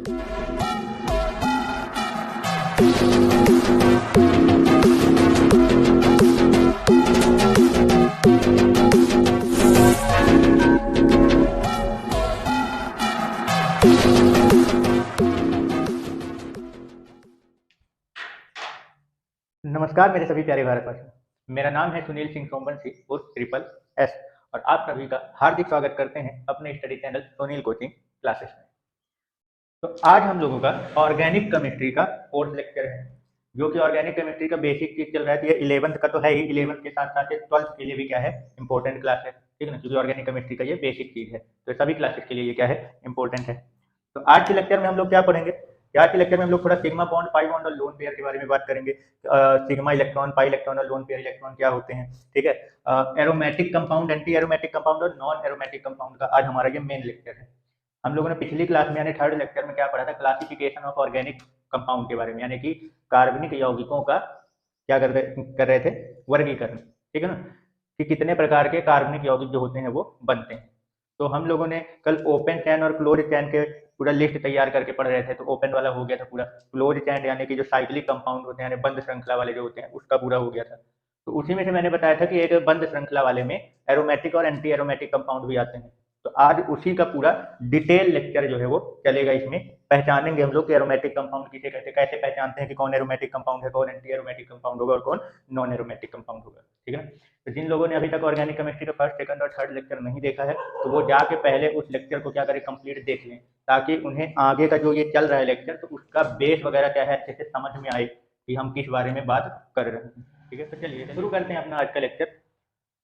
नमस्कार मेरे सभी प्यारे भारतवासियों, मेरा नाम है सुनील सिंह सोमवंशी उर्फ ट्रिपल एस और आप सभी का हार्दिक स्वागत करते हैं अपने स्टडी चैनल सोनील कोचिंग क्लासेस में। तो आज हम लोगों का ऑर्गेनिक केमिस्ट्री का फोर्थ लेक्चर है, जो कि ऑर्गेनिक केमिस्ट्री का बेसिक चीज चल रहा है। ये 11th का तो है ही, 11th के साथ साथ 12th के लिए भी क्या है, इंपॉर्टेंट क्लास है, ठीक है ना, क्योंकि ऑर्गेनिक केमिस्ट्री का ये बेसिक चीज है, तो सभी क्लासेस के लिए ये क्या है, इंपॉर्टेंट है। तो आज के लेक्चर में हम लोग क्या पढ़ेंगे, आज के लेक्चर में हम लोग थोड़ा सिग्मा बॉन्ड, पाई बॉन्ड और लोन पेयर के बारे में बात करेंगे। सिग्मा इलेक्ट्रॉन, पाई इलेक्ट्रॉन और लोन पेयर इलेक्ट्रॉन क्या होते हैं, ठीक है। Aromatic compound, anti aromatic compound और नॉन एरोमेटिक कंपाउंड का आज हमारा ये मेन लेक्चर है। हम लोगों ने पिछली क्लास में यानी थर्ड लेक्चर में क्या पढ़ा था, क्लासिफिकेशन ऑफ ऑर्गेनिक कंपाउंड के बारे में, यानी कि कार्बनिक यौगिकों का क्या कर रहे थे, वर्गीकरण, ठीक है ना, कि कितने प्रकार के कार्बनिक यौगिक जो होते हैं वो बनते हैं। तो हम लोगों ने कल ओपन चैन और क्लोज चैन के पूरा लिस्ट तैयार करके पढ़ रहे थे, तो ओपन वाला हो गया था पूरा, क्लोज चैन यानी कि जो साइक्लिक कंपाउंड होते हैं यानी बंद श्रृंखला वाले जो होते हैं उसका पूरा हो गया था। तो उसी में से मैंने बताया था कि एक बंद श्रृंखला वाले में एरोमेटिक और एंटी एरोमेटिक कंपाउंड भी आते हैं। तो आज उसी का पूरा डिटेल लेक्चर जो है वो चलेगा। इसमें पहचानेंगे हम लोग कि एरोमेटिक कंपाउंड किसे कहते हैं, कैसे पहचानते हैं कि कौन एरोमेटिक कंपाउंड है, कौन एंटी एरोमेटिक कंपाउंड होगा और कौन नॉन एरोमेटिक कंपाउंड होगा, ठीक है। तो जिन लोगों ने अभी तक ऑर्गेनिक केमिस्ट्री का फर्स्ट, सेकंड और थर्ड लेक्चर नहीं देखा है, तो वो जाके पहले उस लेक्चर को क्या करें, कंप्लीट देख लें, ताकि उन्हें आगे का जो ये चल रहा है लेक्चर, तो उसका बेस वगैरह क्या है अच्छे से समझ में आए कि हम किस बारे में बात कर रहे हैं, ठीक है। तो चलिए शुरू करते हैं अपना आज का लेक्चर।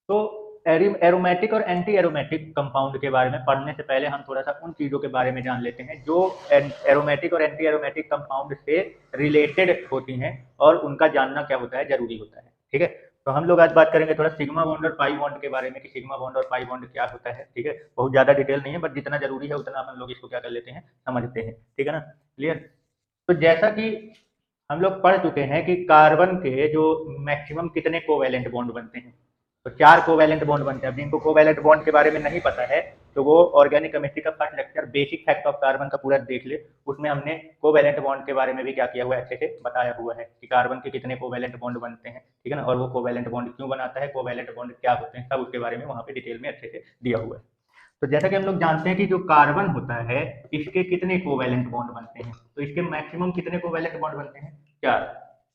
तो एरोमेटिक और एंटी एरोमेटिक कंपाउंड के बारे में पढ़ने से पहले हम थोड़ा सा उन चीज़ों के बारे में जान लेते हैं जो एरोमेटिक और एंटी एरोमेटिक कंपाउंड से रिलेटेड होती हैं, और उनका जानना क्या होता है, जरूरी होता है, ठीक है। तो हम लोग आज बात करेंगे थोड़ा सिग्मा बॉन्ड और पाई बॉन्ड के बारे में कि सिग्मा बॉन्ड और पाई बॉन्ड क्या होता है, ठीक है। बहुत ज़्यादा डिटेल नहीं है, बट जितना जरूरी है उतना अपन लोग इसको क्या कर लेते हैं, समझते हैं, ठीक है ना, क्लियर। तो जैसा कि हम लोग पढ़ चुके हैं कि कार्बन के जो मैक्सिमम कितने कोवेलेंट बॉन्ड बनते हैं, तो 4 कोवेलेंट बॉन्ड बनते हैं। अब जिनको कोवेलेंट बॉन्ड के बारे में नहीं पता है, तो वो ऑर्गेनिक केमिस्ट्री का first lecture basic fact of carbon का पूरा देख ले, उसमें हमने कोवेलेंट बॉन्ड के बारे में भी क्या किया हुआ है, अच्छे से बताया हुआ है कि कार्बन के कितने कोवेलेंट बॉन्ड बनते हैं, ठीक है ना, और वो कोवेलेंट बॉन्ड क्यों बनाता है, कोवेलेंट बॉन्ड क्या होते हैं, सब उसके बारे में वहाँ पे डिटेल में अच्छे से दिया हुआ है। तो जैसा कि हम लोग जानते हैं कि जो कार्बन होता है इसके कितने कोवेलेंट बॉन्ड बनते हैं, तो इसके मैक्सिमम कितने कोवेलेंट बॉन्ड बनते हैं, 4,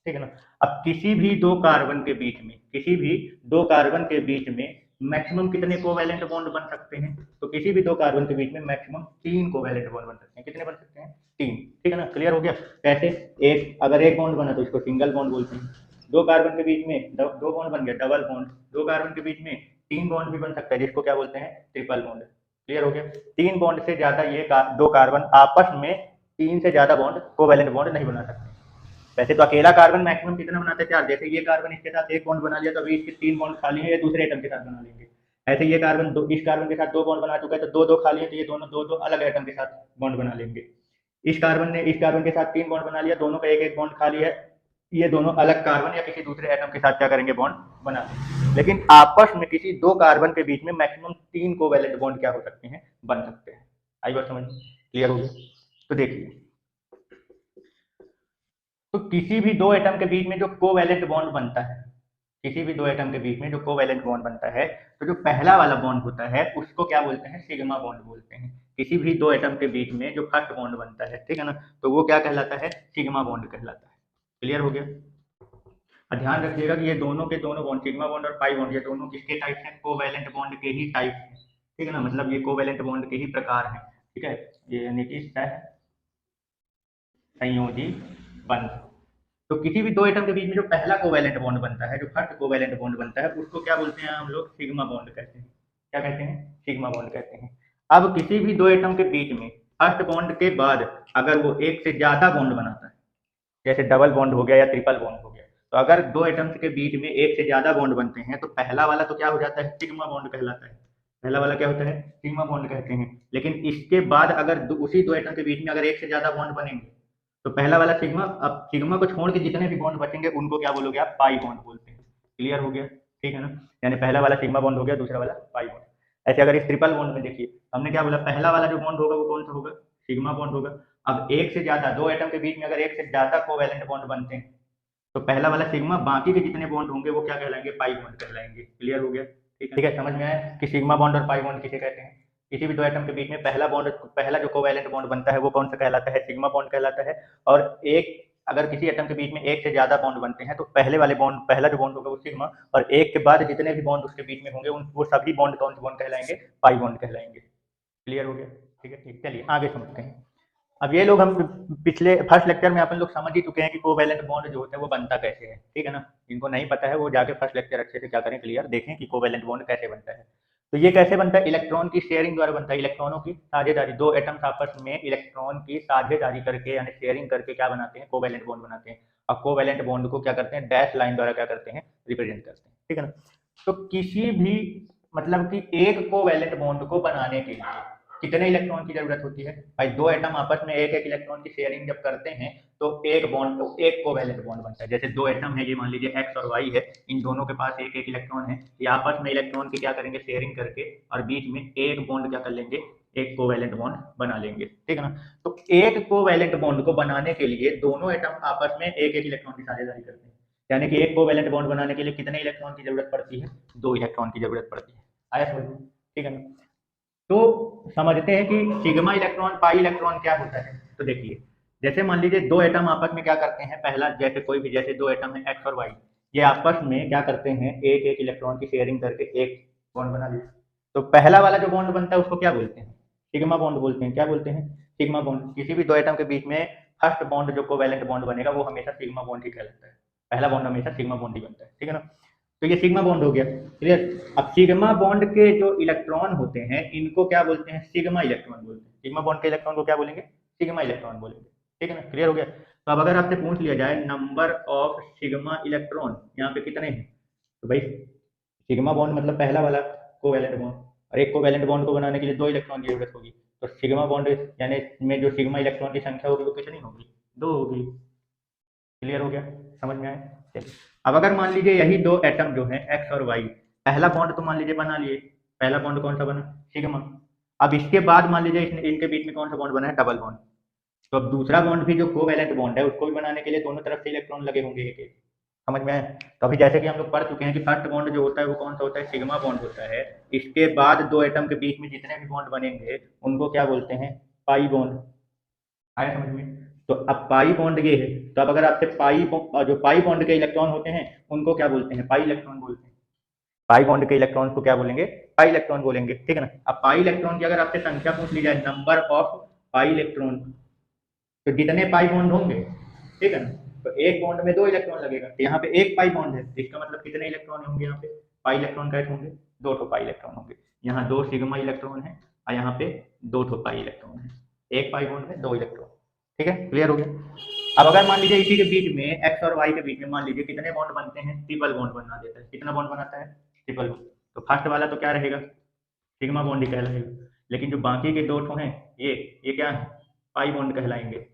ठीक है ना। अब किसी भी दो कार्बन के बीच में, किसी भी दो कार्बन के बीच में मैक्सिमम कितने कोवेलेंट बॉन्ड बन सकते हैं, तो किसी भी दो कार्बन के बीच में मैक्सिमम 3 कोवेलेंट बॉन्ड बन सकते हैं। कितने बन सकते हैं, 3, ठीक है ना, क्लियर हो गया। कैसे, एक अगर एक बॉन्ड बना तो इसको सिंगल बॉन्ड बोलते हैं, दो कार्बन के बीच में दो बॉन्ड बन गया डबल बॉन्ड, दो कार्बन के बीच में 3 बॉन्ड भी बन सकता है जिसको क्या बोलते हैं, ट्रिपल बॉन्ड, क्लियर हो गया। 3 बॉन्ड से ज्यादा ये दो कार्बन आपस में 3 से ज्यादा बॉन्ड कोवेलेंट बॉन्ड नहीं बना सकते। वैसे तो अकेला कार्बन मैक्सिमम कितना बनाते हैं, 4, जैसे ये कार्बन इसके साथ एक बॉन्ड बना लिया तो अभी इसके 3 बॉन्ड खाली है, ये दूसरे एटम के साथ बना लेंगे। ऐसे ये कार्बन इस कार्बन के साथ 2 बॉन्ड बना चुका है, तो दो दो खाली है, तो ये दोनों दो अलग एटम के साथ बॉन्ड बना लेंगे। इस कार्बन ने इस कार्बन के साथ 3 बॉन्ड बना लिया, दोनों का एक एक बॉन्ड खाली है, ये दोनों अलग कार्बन या किसी दूसरे एटम के साथ क्या करेंगे, बॉन्ड बना लेंगे। लेकिन आपस में किसी दो कार्बन के बीच में मैक्सिमम 3 कोवेलेंट बॉन्ड क्या हो सकते हैं, बन सकते हैं। आई बात समझ, क्लियर हो गया। तो देखिए, तो किसी भी दो एटम के बीच में जो कोवेलेंट बॉन्ड बनता है, किसी भी दो एटम के बीच में जो कोवेलेंट बॉन्ड बनता है, तो जो पहला वाला बॉन्ड होता है उसको क्या बोलते हैं, सिग्मा बॉन्ड बोलते हैं। किसी भी दो एटम के बीच में जो फर्स्ट बॉन्ड बनता है, ठीक है ना, तो वो क्या कहलाता है, सिग्मा बॉन्ड कहलाता है। क्लियर हो गया। और ध्यान रखिएगा कि ये दोनों के दोनों बॉन्ड, सिग्मा बॉन्ड और पाई बॉन्ड, ये दोनों किसके टाइप हैं, कोवेलेंट बॉन्ड के ही टाइप हैं, ठीक है ना, मतलब ये कोवेलेंट बॉन्ड के ही प्रकार हैं, ठीक है। ये यानी कि संयोजी बंध। तो किसी भी दो एटम के बीच में जो पहला कोवेलेंट बॉन्ड बनता है, जो फर्स्ट कोवेलेंट बॉन्ड बनता है, उसको क्या बोलते हैं हम लोग, सिग्मा बॉन्ड कहते हैं। क्या कहते हैं, सिग्मा बॉन्ड कहते हैं। अब किसी भी दो एटम के बीच में फर्स्ट बॉन्ड के बाद अगर वो एक से ज्यादा बॉन्ड बनाता है, जैसे डबल बॉन्ड हो गया या ट्रिपल बॉन्ड हो गया, तो अगर दो एटम्स के बीच में एक से ज्यादा बॉन्ड बनते हैं, तो पहला वाला तो क्या हो जाता है, सिग्मा बॉन्ड कहलाता है। पहला वाला क्या होता है, सिग्मा बॉन्ड कहते हैं। लेकिन इसके बाद अगर उसी दो एटम के बीच में अगर एक से ज्यादा बॉन्ड बनेंगे, तो पहला वाला सिग्मा, अब सिग्मा को छोड़ के जितने भी बॉन्ड बचेंगे उनको क्या बोलोगे आप, पाई बॉन्ड बोलते हैं। क्लियर हो गया, ठीक है ना, यानी पहला वाला सिग्मा बॉन्ड हो गया, दूसरा वाला पाई बॉन्ड। ऐसे अगर इस ट्रिपल बॉन्ड में देखिए, हमने क्या बोला, पहला वाला जो बॉन्ड होगा वो कौन सा होगा, सिग्मा बॉन्ड होगा। अब एक से ज्यादा दो एटम के बीच में अगर एक से ज्यादा कोवैलेंट बॉन्ड बनते हैं तो पहला वाला सिग्मा, बाकी के जितने बॉन्ड होंगे वो क्या कहलाएंगे, पाई बॉन्ड कहलाएंगे। क्लियर हो गया? ठीक है, समझ में आया कि सिग्मा बॉन्ड और पाई बॉन्ड किसे कहते हैं। किसी भी दो एटम के बीच में पहला जो कोवैलेंट बॉन्ड बनता है वो कौन सा कहलाता है, सिग्मा बॉन्ड कहलाता है। और एक अगर किसी एटम के बीच में एक से ज्यादा बॉन्ड बनते हैं तो पहले वाले बॉन्ड, पहला जो बॉन्ड होगा वो सिग्मा, और एक के बाद जितने भी बॉन्ड उसके बीच में होंगे वो सभी बॉन्ड कौन से बॉन्ड कहलाएंगे, पाई बॉन्ड कहलाएंगे। क्लियर हो गया? ठीक है, ठीक, चलिए आगे समझते हैं। अब ये लोग हम पिछले फर्स्ट लेक्चर में अपन लोग समझ ही चुके हैं कि कोवैलेंट बॉन्ड जो होता है वो बनता कैसे है। ठीक है ना, जिनको नहीं पता है वो जाके फर्स्ट लेक्चर अच्छे से क्या करें, क्लियर देखें कि कोवैलेंट बॉन्ड कैसे बनता है। तो ये कैसे बनता है, इलेक्ट्रॉन की शेयरिंग द्वारा बनता है, इलेक्ट्रॉनों की साझेदारी। दो एटम्स आपस में इलेक्ट्रॉन की साझेदारी करके यानी शेयरिंग करके क्या बनाते हैं, कोवैलेंट बॉन्ड बनाते हैं। और कोवैलेंट बॉन्ड को क्या करते हैं, डैश लाइन द्वारा क्या करते हैं, रिप्रेजेंट करते हैं। ठीक है ना, तो किसी भी मतलब कि एक कोवैलेंट बॉन्ड को बनाने के लिए कितने इलेक्ट्रॉन की जरूरत होती है भाई, दो एटम आपस में एक एक इलेक्ट्रॉन की शेयरिंग जब करते हैं तो एक बॉन्ड, तो एक कोवैलेंट बॉन्ड बनता है। जैसे दो एटम है, ये मान लीजिए एक्स और वाई है, इन दोनों के पास एक एक इलेक्ट्रॉन है, ये आपस में इलेक्ट्रॉन की क्या करेंगे, शेयरिंग करके, और बीच में एक बॉन्ड क्या कर लेंगे, एक कोवैलेंट बॉन्ड बना लेंगे। ठीक है ना, तो एक कोवैलेंट बॉन्ड को बनाने के लिए दोनों एटम आपस में एक एक इलेक्ट्रॉन की साझेदारी करते हैं। यानी कि एक कोवैलेंट बॉन्ड बनाने के लिए कितने इलेक्ट्रॉन की जरूरत पड़ती है, दो इलेक्ट्रॉन की जरूरत पड़ती है। आया समझ में? ठीक है ना, तो समझते हैं कि सिग्मा इलेक्ट्रॉन पाई इलेक्ट्रॉन क्या होता है। तो देखिए, जैसे मान लीजिए दो एटम आपस में क्या करते हैं, पहला जैसे कोई भी, जैसे दो एटम है एक्स और वाई, ये आपस में क्या करते हैं, एक एक इलेक्ट्रॉन की शेयरिंग करके एक बॉन्ड बना लिया। तो पहला वाला जो बॉन्ड बनता है उसको क्या बोलते हैं, सिग्मा बॉन्ड बोलते हैं। क्या बोलते हैं, सिग्मा बॉन्ड। किसी भी दो एटम के बीच में फर्स्ट बॉन्ड जो कोवैलेंट बॉन्ड बनेगा वो हमेशा सिग्मा बॉन्ड ही कहलाता है, पहला बॉन्ड हमेशा सिग्मा बॉन्ड ही बनता है। ठीक है ना, तो ये सिग्मा बॉन्ड हो गया। क्लियर? अब सिग्मा बॉन्ड के जो इलेक्ट्रॉन होते हैं इनको क्या बोलते हैं, सिग्मा इलेक्ट्रॉन बोलते हैं। सिग्मा बॉन्ड के इलेक्ट्रॉन को क्या बोलेंगे, सिग्मा इलेक्ट्रॉन बोलेंगे। ठीक है ना, क्लियर हो गया। तो अब अगर आपसे पूछ लिया जाए नंबर ऑफ सिग्मा इलेक्ट्रॉन यहाँ पे कितने हैं, तो भाई सिग्मा बॉन्ड मतलब पहला वाला कोवैलेंट बॉन्ड, और एक कोवैलेंट बॉन्ड को बनाने के लिए दो इलेक्ट्रॉन की जरूरत होगी। तो सिग्मा बॉन्ड यानी में जो सिग्मा इलेक्ट्रॉन की संख्या होगी वो कितनी होगी, दो होगी। क्लियर हो गया, समझ में आया? चलिए, अब अगर मान लीजिए यही दो एटम जो है एक्स और वाई, पहला बॉन्ड तो मान लीजिए बना लिए, पहला बॉन्ड कौन सा बना, सिग्मा। अब इसके बाद मान लीजिए इनके बीच में कौन सा बॉन्ड बना है, डबल बॉन्ड। तो अब दूसरा बॉन्ड भी जो कोवैलेंट बॉन्ड है उसको भी बनाने के लिए दोनों तरफ से इलेक्ट्रॉन लगे होंगे एक एक। समझ में आया? तो अभी जैसे कि हम लोग पढ़ चुके हैं कि फर्स्ट बॉन्ड जो होता है वो कौन सा होता है, सिग्मा बॉन्ड होता है। इसके बाद दो एटम के बीच में जितने भी बॉन्ड बनेंगे उनको क्या बोलते हैं, पाई बॉन्ड। आया समझ में? तो अब पाई बॉन्ड ये है, तो अब अगर आपसे जो पाई बॉन्ड के इलेक्ट्रॉन होते हैं उनको क्या बोलते हैं, पाई इलेक्ट्रॉन बोलते हैं। पाई बॉन्ड के इलेक्ट्रॉन को क्या बोलेंगे, पाई इलेक्ट्रॉन बोलेंगे। ठीक है ना, अब पाई इलेक्ट्रॉन की अगर आपसे संख्या पूछ ली जाए, नंबर ऑफ पाई इलेक्ट्रॉन, तो जितने पाई बॉन्ड होंगे, ठीक है ना, तो एक बॉन्ड में दो इलेक्ट्रॉन लगेगा, तो यहाँ पे एक पाई बॉन्ड है, इसका मतलब कितने इलेक्ट्रॉन होंगे, यहाँ पे पाई इलेक्ट्रॉन कैसे होंगे, दो ठो पाई इलेक्ट्रॉन होंगे। यहाँ दो सिग्मा इलेक्ट्रॉन है और यहाँ पे दो ठो पाई इलेक्ट्रॉन है, एक पाई बॉन्ड में दो इलेक्ट्रॉन। ठीक है, क्लियर हो गया। अब अगर मान लीजिए इसी के बीच में एक्स और वाई के बीच में मान लीजिए कितने बॉन्ड बनते हैं, ट्रिपल बॉन्ड बना देता है। कितना बॉन्ड बनाता है, ट्रिपल बॉन्ड। तो फर्स्ट वाला तो क्या रहेगा, सिग्मा बॉन्ड ही कहलाएगा, लेकिन जो बाकी के दो ठो हैं ये क्या है, पाई बॉन्ड कहलाएंगे।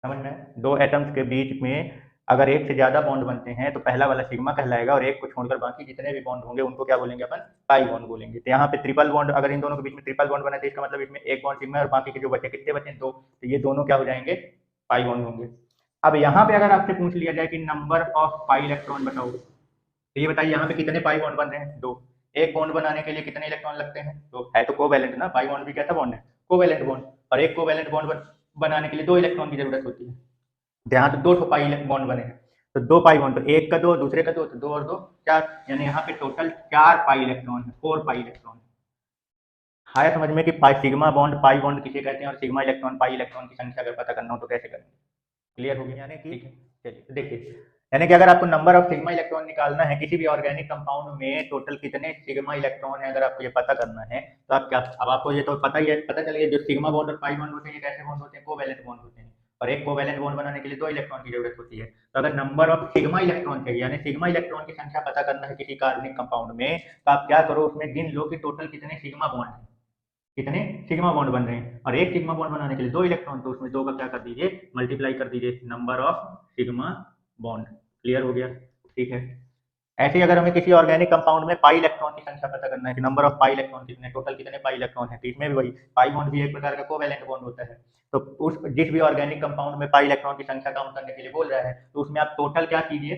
समझ में? दो एटम्स के बीच में अगर एक से ज्यादा बॉन्ड बनते हैं तो पहला वाला सिग्मा कहलाएगा, और एक को छोड़कर बाकी जितने भी बॉन्ड होंगे उनको क्या बोलेंगे अपन, पाई बॉन्ड बोलेंगे। तो यहाँ पे ट्रिपल बॉन्ड, अगर इन दोनों के बीच में ट्रिपल बॉन्ड बना तो इसका मतलब इसमें एक बॉन्ड सिग्मा और बाकी के जो बचे कितने बचे, दो, तो ये दोनों क्या हो जाएंगे, पाई बॉन्ड होंगे। अब यहाँ पे अगर आपसे पूछ लिया जाए कि नंबर ऑफ पाई इलेक्ट्रॉन बताओ, तो ये बताइए यहाँ पे कितने पाई बॉन्ड बन रहे हैं, दो। एक बॉन्ड बनाने के लिए कितने इलेक्ट्रॉन लगते हैं, तो है तो कोवैलेंट ना, पाई बॉन्ड भी कैसा बॉन्ड है, कोवैलेंट बॉन्ड। और एक कोवैलेंट बॉन्ड बनाने के लिए दो इलेक्ट्रॉन की जरूरत होती है। यहाँ तो दो पाई बॉन्ड बने हैं, तो दो पाई बॉन्ड, तो एक का दो, दूसरे का दो, तो दो और दो चार, यानी यहाँ पे टोटल चार पाई इलेक्ट्रॉन है, फोर पाई इलेक्ट्रॉन। आया समझ में कि pi sigma bond pi bond किसे कहते हैं, और सिग्मा इलेक्ट्रॉन पाई इलेक्ट्रॉन की संख्या अगर पता करना हो तो कैसे करेंगे। क्लियर हो गया? यानी कि चलिए देखिए, यानी कि अगर आपको नंबर ऑफ सिग्मा इलेक्ट्रॉन निकालना है किसी भी ऑर्गेनिक कंपाउंड में टोटल कितने सिग्मा इलेक्ट्रॉन है, अगर आपको ये पता करना है तो आप क्या, अब आपको ये तो पता ही है, पता चल गया जो सिग्मा बॉन्ड और पाई बॉन्ड होते हैं ये कैसे बॉन्ड होते हैं, कोवैलेंट बॉन्ड होते हैं, और एक कोवैलेंट बॉन्ड बनाने के लिए दो इलेक्ट्रॉन की जरूरत होती है। तो अगर नंबर ऑफ सिग्मा इलेक्ट्रॉन चाहिए यानी सिग्मा इलेक्ट्रॉन की संख्या पता करना है किसी कार्बनिक कंपाउंड में, तो आप क्या करो, उसमें गिन लो कि टोटल कितने सिग्मा बॉन्ड है, कितने सिग्मा बॉन्ड बन रहे हैं, और एक सिग्मा बॉन्ड बनाने के लिए दो इलेक्ट्रॉन, तो उसमें दो का क्या कर दीजिए, मल्टीप्लाई कर दीजिए, number of sigma bond. Clear हो गया? ठीक है, ऐसे ही अगर हमें किसी ऑर्गेनिक कंपाउंड में पाई इलेक्ट्रॉन की संख्या पता करना है कि नंबर ऑफ पाई इलेक्ट्रॉन कितने, टोटल कितने पाई इलेक्ट्रॉन है, तो इसमें भी वही पाई बॉन्ड भी एक प्रकार का कोवैलेंट बॉन्ड होता है। तो उस जिस भी ऑर्गेनिक कंपाउंड में पाई इलेक्ट्रॉन की संख्या काउंट करने के लिए बोल रहा है, तो उसमें आप टोटल क्या कीजिए,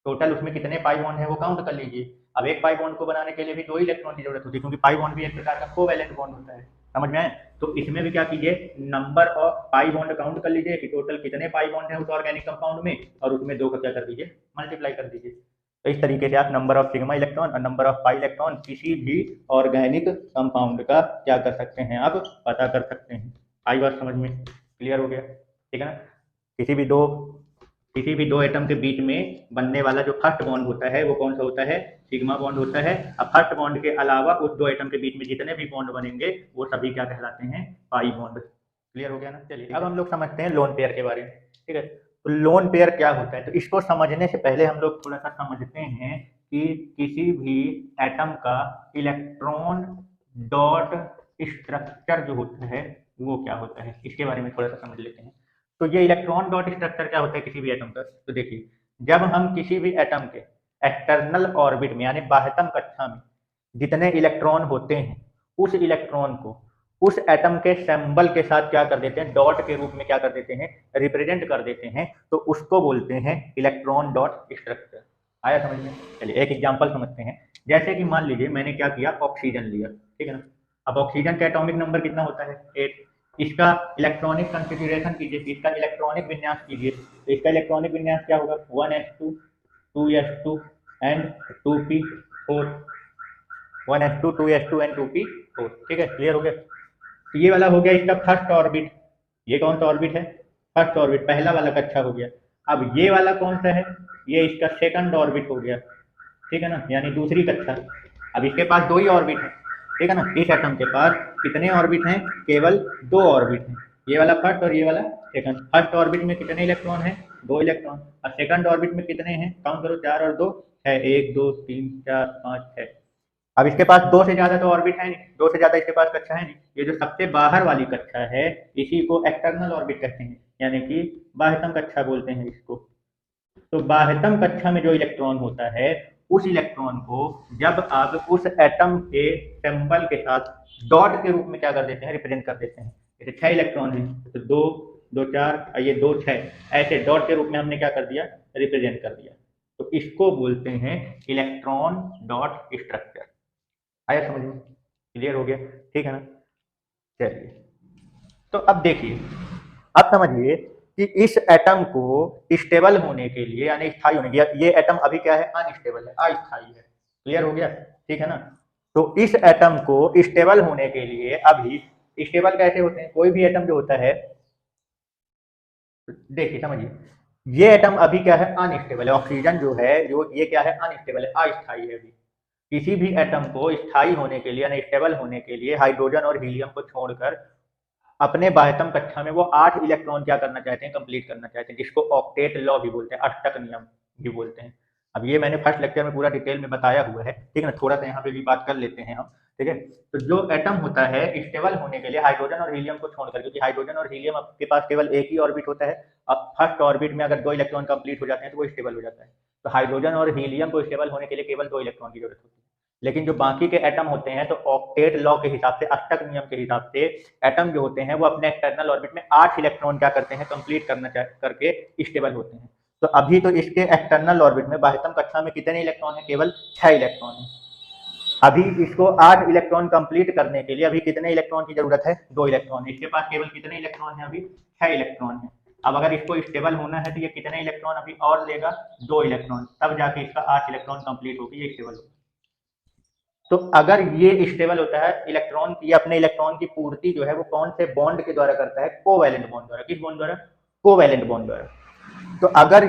टोटल उसमें कितने पाई बॉन्ड है वो काउंट कर लीजिए। अब एक पाई बॉन्ड को बनाने के लिए भी दो इलेक्ट्रॉन की जरूरत होती है, क्योंकि पाई बॉन्ड भी एक प्रकार का कोवैलेंट बॉन्ड होता है। समझ में आए? तो इसमें भी क्या कीजिए, number of pi bond count कर लीजिए कि टोटल कितने पाई बॉन्ड है उस ऑर्गेनिक कंपाउंड में, और उसमें दो का क्या कर दीजिए, मल्टीप्लाई कर दीजिए। तो इस तरीके से आप नंबर ऑफ सिग्मा इलेक्ट्रॉन और नंबर ऑफ पाई इलेक्ट्रॉन किसी भी ऑर्गेनिक कंपाउंड का क्या कर सकते हैं, आप पता कर सकते हैं। आई बात समझ में? क्लियर हो गया? ठीक है ना? किसी भी दो एटम के बीच में बनने वाला जो फर्स्ट बॉन्ड होता है वो कौन सा होता है, सिग्मा बॉन्ड होता है। अब फर्स्ट बॉन्ड के अलावा उस दो एटम के बीच में जितने भी बॉन्ड बनेंगे वो सभी क्या कहलाते हैं, पाई बॉन्ड। क्लियर हो गया ना? चलिए अब हम लोग समझते हैं लोन पेयर के बारे में। ठीक है, तो लोन पेयर क्या होता है, तो इसको समझने से पहले हम लोग थोड़ा सा समझते हैं कि किसी भी एटम का इलेक्ट्रॉन डॉट स्ट्रक्चर जो होता है वो क्या होता है, इसके बारे में थोड़ा सा समझ लेते हैं। तो ये इलेक्ट्रॉन डॉट स्ट्रक्चर क्या होता है किसी भी एटम का, तो देखिए जब हम किसी भी एटम के एक्सटर्नल ऑर्बिट में यानी बाह्यतम कक्षा में जितने इलेक्ट्रॉन होते हैं उस इलेक्ट्रॉन को उस एटम के सिंबल के साथ क्या कर देते हैं, डॉट के रूप में क्या कर देते हैं, रिप्रेजेंट कर देते हैं, तो उसको बोलते हैं इलेक्ट्रॉन डॉट स्ट्रक्चर। आया समझ में? चलिए एक एग्जांपल समझते हैं। जैसे कि मान लीजिए मैंने क्या किया, ऑक्सीजन लिया, ठीक है ना। अब ऑक्सीजन का एटॉमिक नंबर कितना होता है, 8। इसका इलेक्ट्रॉनिक कॉन्फ़िगरेशन कीजिए, इसका इलेक्ट्रॉनिक विन्यास कीजिए, तो इसका इलेक्ट्रॉनिक विन्यास क्या होगा, 1s2 2s2 and 2p4, 1s2 2s2 and 2p4। ठीक है, क्लियर हो गया? तो ये वाला हो गया इसका फर्स्ट ऑर्बिट। ये कौन सा ऑर्बिट है, फर्स्ट ऑर्बिट, पहला वाला कक्षा हो गया। अब ये वाला कौन सा है, ये इसका सेकंड ऑर्बिट हो गया, ठीक है ना, यानी दूसरी कक्षा। अब इसके पास दो ही ऑर्बिट है, ठीक है ना। इस एटम के पास कितने ऑर्बिट हैं, केवल दो ऑर्बिट हैं, ये वाला फर्स्ट और ये वाला सेकंड। फर्स्ट ऑर्बिट में कितने इलेक्ट्रॉन हैं, दो इलेक्ट्रॉन। और सेकंड ऑर्बिट में कितने हैं, काउंट करो, 4 और 2 है, 1 2 3 4 5 6। अब इसके पास दो से ज्यादा तो ऑर्बिट है नहीं, दो से ज्यादा इसके पास कक्षा है नहीं। ये जो सबसे बाहर वाली कक्षा है इसी को एक्सटर्नल ऑर्बिट कहते हैं, यानी कि बाह्यतम कक्षा बोलते हैं इसको। तो बाह्यतम कक्षा में जो इलेक्ट्रॉन होता है उस इलेक्ट्रॉन को जब आप उस एटम के सिंबल के साथ डॉट के रूप में क्या कर देते हैं, रिप्रेजेंट कर देते हैं। जैसे 6 इलेक्ट्रॉन है तो 2 2 4 ये 2 6, ऐसे डॉट के रूप में हमने क्या कर दिया, रिप्रेजेंट कर दिया। तो इसको बोलते हैं इलेक्ट्रॉन डॉट स्ट्रक्चर। आया समझ में? क्लियर हो गया? ठीक है ना? चलिए तो अब देखिए, अब समझिए कि इस एटम को स्टेबल होने के लिए यानी स्थायी होने के लिए, ये एटम अभी क्या है, अनस्टेबल है, अस्थायी है। क्लियर हो गया? ठीक है ना। तो इस एटम को स्टेबल होने के लिए, अभी स्टेबल कैसे होते हैं, कोई भी एटम जो होता है, देखिए समझिए, ये एटम अभी क्या है, अनस्टेबल है। ऑक्सीजन जो है, जो ये क्या है, अनस्टेबल है, अस्थायी है। अभी किसी भी एटम को स्थायी होने के लिए यानी स्टेबल होने के लिए हाइड्रोजन और हीलियम को छोड़कर अपने बाह्यतम कक्षा में वो 8 इलेक्ट्रॉन क्या करना चाहते हैं, कंप्लीट करना चाहते हैं, जिसको ऑक्टेट लॉ भी बोलते हैं, अष्टक नियम भी बोलते हैं। अब ये मैंने फर्स्ट लेक्चर में पूरा डिटेल में बताया हुआ है, ठीक है ना। थोड़ा सा यहाँ पे भी बात कर लेते हैं हम, ठीक है। तो जो एटम होता है स्टेबल होने के लिए हाइड्रोजन और हीलियम को छोड़कर, क्योंकि हाइड्रोजन और हीलियम आपके पास केवल एक ही ऑर्बिट होता है। अब फर्स्ट ऑर्बिट में अगर 2 इलेक्ट्रॉन कंप्लीट हो जाते हैं तो वो स्टेबल हो जाता है। तो हाइड्रोजन और हीलियम को स्टेबल होने के लिए केवल 2 इलेक्ट्रॉन की जरूरत होती है। लेकिन जो बाकी के एटम होते हैं तो ऑक्टेट लॉ के हिसाब से, अष्टक नियम के हिसाब से, एटम जो होते हैं वो अपने एक्सटर्नल ऑर्बिट में 8 इलेक्ट्रॉन क्या करते हैं, कंप्लीट करना करके स्टेबल होते हैं। तो अभी तो इसके एक्सटर्नल ऑर्बिट में बाह्यतम कक्षा में कितने इलेक्ट्रॉन है, केवल 6 इलेक्ट्रॉन है। अभी इसको 8 इलेक्ट्रॉन कंप्लीट करने के लिए अभी कितने इलेक्ट्रॉन की जरूरत है, 2 इलेक्ट्रॉन। इसके पास केवल कितने इलेक्ट्रॉन है, अभी 6 इलेक्ट्रॉन है। अब अगर इसको स्टेबल होना है तो ये कितने इलेक्ट्रॉन अभी और लेगा, 2 इलेक्ट्रॉन, तब जाके इसका 8 इलेक्ट्रॉन कंप्लीट होकर ये स्टेबल होगा। तो अगर ये स्टेबल होता है, इलेक्ट्रॉन की अपने इलेक्ट्रॉन की पूर्ति जो है वो कौन से बॉन्ड के द्वारा करता है, कोवैलेंट बॉन्ड द्वारा। किस बॉन्ड द्वारा, कोवैलेंट बॉन्ड द्वारा। तो अगर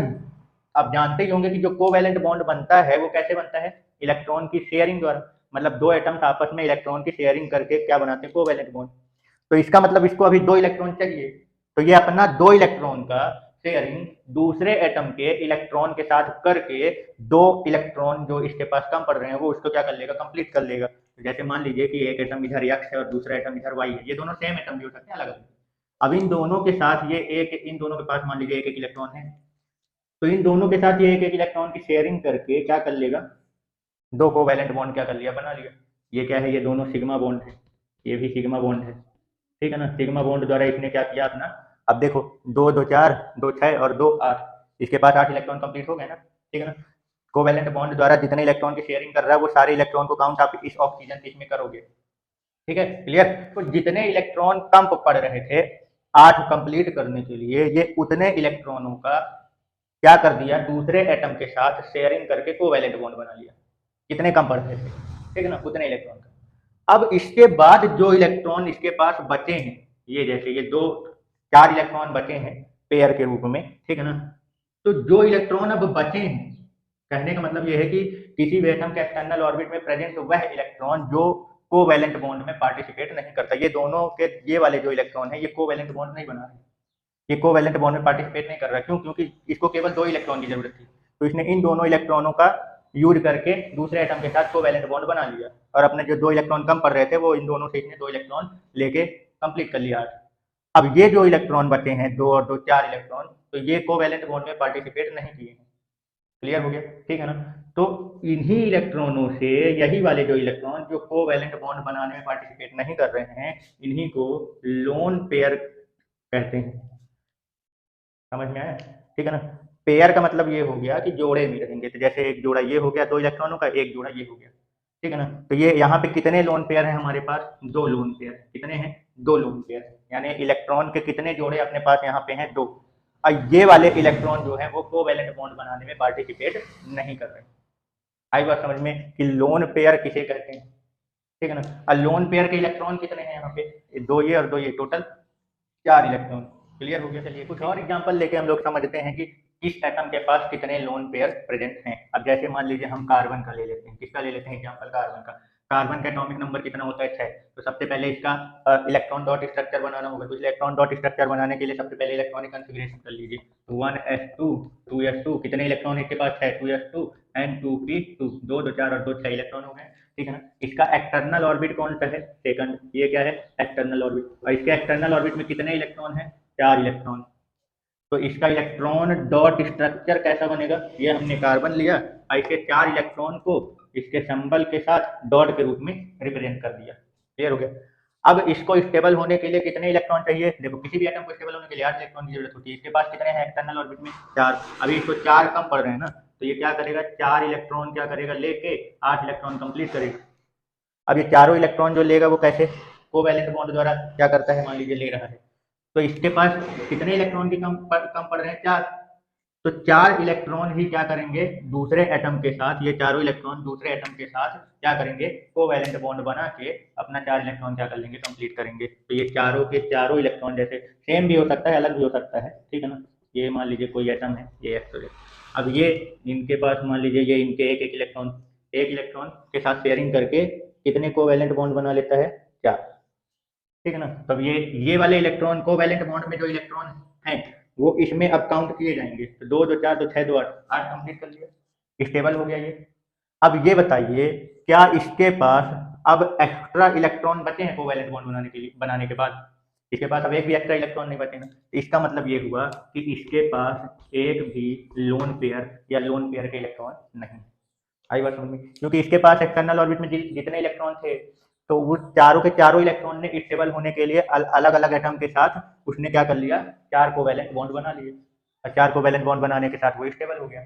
आप जानते ही होंगे कि जो कोवैलेंट बॉन्ड बनता है वो कैसे बनता है, इलेक्ट्रॉन की शेयरिंग द्वारा। मतलब दो एटम्स आपस में इलेक्ट्रॉन की शेयरिंग करके क्या बनाते हैं, कोवैलेंट बॉन्ड। तो इसका मतलब इसको अभी 2 इलेक्ट्रॉन चाहिए, तो ये अपना 2 इलेक्ट्रॉन का शेयरिंग दूसरे एटम के इलेक्ट्रॉन के साथ करके 2 इलेक्ट्रॉन जो इसके पास कम पड़ रहे हैं वो उसको क्या कर लेगा, कंप्लीट कर लेगा। तो जैसे मान लीजिए कि एक एटम इधर एक्स है और दूसरा एटम इधर वाई है, ये दोनों सेम एटम भी हो सकते हैं, अलग अलग। अब इन दोनों के साथ ये एक, इन दोनों के पास मान लीजिए एक एक इलेक्ट्रॉन है, तो इन दोनों के साथ ये एक एक इलेक्ट्रॉन की शेयरिंग करके क्या कर लेगा, दो कोवैलेंट बॉन्ड क्या कर लिया, बना लिया। ये क्या है, ये दोनों सिग्मा बॉन्ड है, ये भी सिग्मा बॉन्ड है, ठीक है ना। सिग्मा बॉन्ड द्वारा इसने क्या किया अपना, अब देखो 2 2 4 2 6 और 2 8, इसके पास 8 इलेक्ट्रॉन कंप्लीट हो गए ना, ठीक है ना। कोवैलेंट बॉन्ड द्वारा जितने इलेक्ट्रॉन की शेयरिंग कर रहा है वो सारे इलेक्ट्रॉन को काउंट आप इस ऑक्सीजन के इसमें करोगे, ठीक है, क्लियर। तो जितने इलेक्ट्रॉन कम पड़ रहे थे 8 कंप्लीट करने के लिए, ये उतने इलेक्ट्रॉनों का क्या कर दिया, दूसरे एटम के साथ शेयरिंग करके कोवैलेंट बॉन्ड बना लिया। कितने कम पड़ रहे थे, ठीक है ना, उतने इलेक्ट्रॉन का। अब इसके बाद जो इलेक्ट्रॉन इसके पास बचे हैं, ये जैसे ये 4 इलेक्ट्रॉन बचे हैं पेयर के रूप में, ठीक है ना। तो जो इलेक्ट्रॉन अब बचे हैं, कहने का मतलब ये है कि किसी भी एटम के एक्सटर्नल ऑर्बिट में प्रेजेंट वह इलेक्ट्रॉन जो कोवैलेंट बॉन्ड में पार्टिसिपेट नहीं करता। ये दोनों के ये वाले जो इलेक्ट्रॉन है ये कोवैलेंट बॉन्ड नहीं बना रहे, ये कोवैलेंट बॉन्ड में पार्टिसिपेट नहीं कर रहा। क्यों? क्योंकि इसको केवल 2 इलेक्ट्रॉन की जरूरत थी, तो इसने इन दोनों इलेक्ट्रॉनों का यूज करके दूसरे एटम के साथ कोवैलेंट बॉन्ड बना लिया, और अपने जो 2 इलेक्ट्रॉन कम पड़ रहे थे वो इन दोनों से इसने 2 इलेक्ट्रॉन लेके कंप्लीट कर लिया। अब ये जो इलेक्ट्रॉन बचे हैं 2 और 2 4 इलेक्ट्रॉन, तो ये कोवैलेंट बॉन्ड में पार्टिसिपेट नहीं किए हैं। क्लियर हो गया, ठीक है ना। तो इन्हीं इलेक्ट्रॉनों से यही वाले जो इलेक्ट्रॉन जो कोवैलेंट बॉन्ड बनाने में पार्टिसिपेट नहीं कर रहे हैं, इन्हीं को लोन पेयर कहते हैं। समझ में आया, ठीक है ना। पेयर का मतलब ये हो गया कि जोड़े भी रहेंगे, तो जैसे एक जोड़ा ये हो गया 2 इलेक्ट्रॉनों का, एक जोड़ा ये हो गया, ठीक है ना। तो ये यहाँ पे कितने लोन पेयर हैं हमारे पास, 2 लोन पेयर। कितने हैं, 2 लोन पेयर, यानी इलेक्ट्रॉन के कितने जोड़े अपने पास यहाँ पे हैं, 2। और ये वाले इलेक्ट्रॉन जो है वो कोवैलेंट बॉन्ड बनाने में पार्टिसिपेट नहीं कर रहे। आई बात समझ में कि लोन पेयर किसे कहते हैं, ठीक है ना। और लोन पेयर के इलेक्ट्रॉन कितने हैं यहाँ पे, 2 ये और 2 ये, टोटल 4 इलेक्ट्रॉन। क्लियर हो गया। चलिए कुछ और एग्जांपल लेके हम लोग समझते हैं कि किस एटम के पास कितने लोन पेयर प्रेजेंट हैं। अब जैसे मान लीजिए हम कार्बन का ले लेते हैं, किसका ले लेते हैं एग्जांपल, कार्बन का। कार्बन का एटॉमिक नंबर कितना होता है, 6। तो सबसे पहले इसका इलेक्ट्रॉन डॉट स्ट्रक्चर बनाना होगा। तो इलेक्ट्रॉन डॉट स्ट्रक्चर बनाने के लिए सबसे पहले इलेक्ट्रॉनिक कॉन्फ़िगरेशन कर लीजिए। तो 1s2 2s2, कितने इलेक्ट्रॉन इसके पास है, 2s2 एंड 2p2, 2 2 4 और 2 6 इलेक्ट्रॉन हो गए, ठीक है ना। इसका एक्सटर्नल ऑर्बिट कौन सा है, सेकंड। ये क्या है, एक्सटर्नल ऑर्बिट। और इसके एक्सटर्नल ऑर्बिट में कितने इलेक्ट्रॉन है, 4 इलेक्ट्रॉन। तो इसका इलेक्ट्रॉन डॉट स्ट्रक्चर कैसा बनेगा, ये हमने कार्बन लिया, इसके 4 इलेक्ट्रॉन को इसके सिंबल के साथ डॉट के रूप में रिप्रेजेंट कर दिया। क्लियर हो गया। अब इसको स्टेबल होने के लिए कितने इलेक्ट्रॉन चाहिए, देखो किसी भी एटम को स्टेबल होने के लिए 8 इलेक्ट्रॉन की जरूरत होती है। इसके पास कितने हैं एक्सटर्नल ऑर्बिट में, 4। अभी इसको 4 कम पड़ रहे हैं ना, तो ये क्या करेगा, 4 इलेक्ट्रॉन क्या करेगा, लेके 8 इलेक्ट्रॉन कंप्लीट करेगा। अब ये चारों इलेक्ट्रॉन जो लेगा वो कैसे, कोवैलेंट बॉन्ड द्वारा क्या करता है, मान लीजिए ले रहा है। तो इसके पास कितने इलेक्ट्रॉन की कम पड़ रहे हैं, 4। तो 4 इलेक्ट्रॉन ही क्या करेंगे, दूसरे एटम के साथ, ये चारों इलेक्ट्रॉन दूसरे एटम के साथ क्या करेंगे, कोवैलेंट बॉन्ड बना के अपना 4 इलेक्ट्रॉन क्या कर लेंगे, कंप्लीट करेंगे। तो ये चारों के चारों इलेक्ट्रॉन जैसे सेम भी हो सकता है, अलग भी हो सकता है, ठीक है ना। ये मान लीजिए कोई एटम है, ये एक्स। अब ये इनके पास मान लीजिए ये इनके एक इलेक्ट्रॉन के साथ शेयरिंग करके कितने कोवैलेंट बॉन्ड बना लेता है, 4, ठीक है ना। तब ये वाले इलेक्ट्रॉन कोवैलेंट बॉन्ड में जो इलेक्ट्रॉन हैं वो इसमें अब काउंट किए जाएंगे। तो 2 2 4 2 6 2 8, 8 कंप्लीट कर लिया, स्टेबल हो गया ये। अब ये बताइए क्या इसके पास अब एक्स्ट्रा इलेक्ट्रॉन बचे हैं कोवैलेंट बॉन्ड बनाने के बाद, इसके पास अब एक भी एक्स्ट्रा इलेक्ट्रॉन नहीं बचे ना। इसका मतलब ये हुआ कि इसके पास एक भी लोन पेयर या लोन पेयर के इलेक्ट्रॉन नहीं। आई बात समझ में, क्योंकि इसके पास एक्सटर्नल ऑर्बिट में जितने इलेक्ट्रॉन थे तो वो चारों के चारों इलेक्ट्रॉन ने स्टेबल होने के लिए अलग अलग एटम के साथ उसने क्या कर लिया, 4 कोवैलेंट बॉन्ड बना लिए, और 4 कोवैलेंट बॉन्ड बनाने के साथ वो स्टेबल हो गया।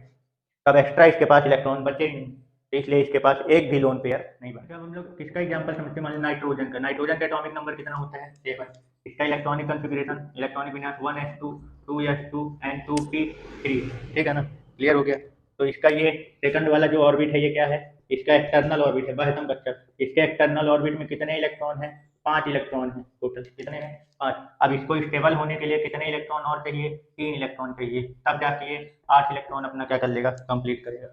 तब एक्स्ट्रा इसके पास इलेक्ट्रॉन बचे ही नहीं, तो इसलिए इसके पास एक भी लोन पेयर नहीं बना। अब हम लोग किसका एग्जांपल समझते हैं, नाइट्रोजन का। नाइट्रोजन का एटॉमिक नंबर कितना होता है, 7। इसका इलेक्ट्रॉनिक कॉन्फ़िगरेशन, इलेक्ट्रॉनिक विन्यास 1s2 2s2 एंड 2p3, ठीक है ना। क्लियर हो गया। तो इसका ये सेकंड वाला जो ऑर्बिट है ये क्या है, इसका एक्सटर्नल ऑर्बिट है, बाह्यतम कक्षक। इसके एक्सटर्नल ऑर्बिट में कितने इलेक्ट्रॉन हैं, 5 इलेक्ट्रॉन हैं टोटल। कितने हैं, 5। अब इसको स्टेबल होने के लिए कितने इलेक्ट्रॉन और चाहिए, 3 इलेक्ट्रॉन चाहिए, तब जाके 8 इलेक्ट्रॉन अपना क्या कर लेगा, कंप्लीट करेगा।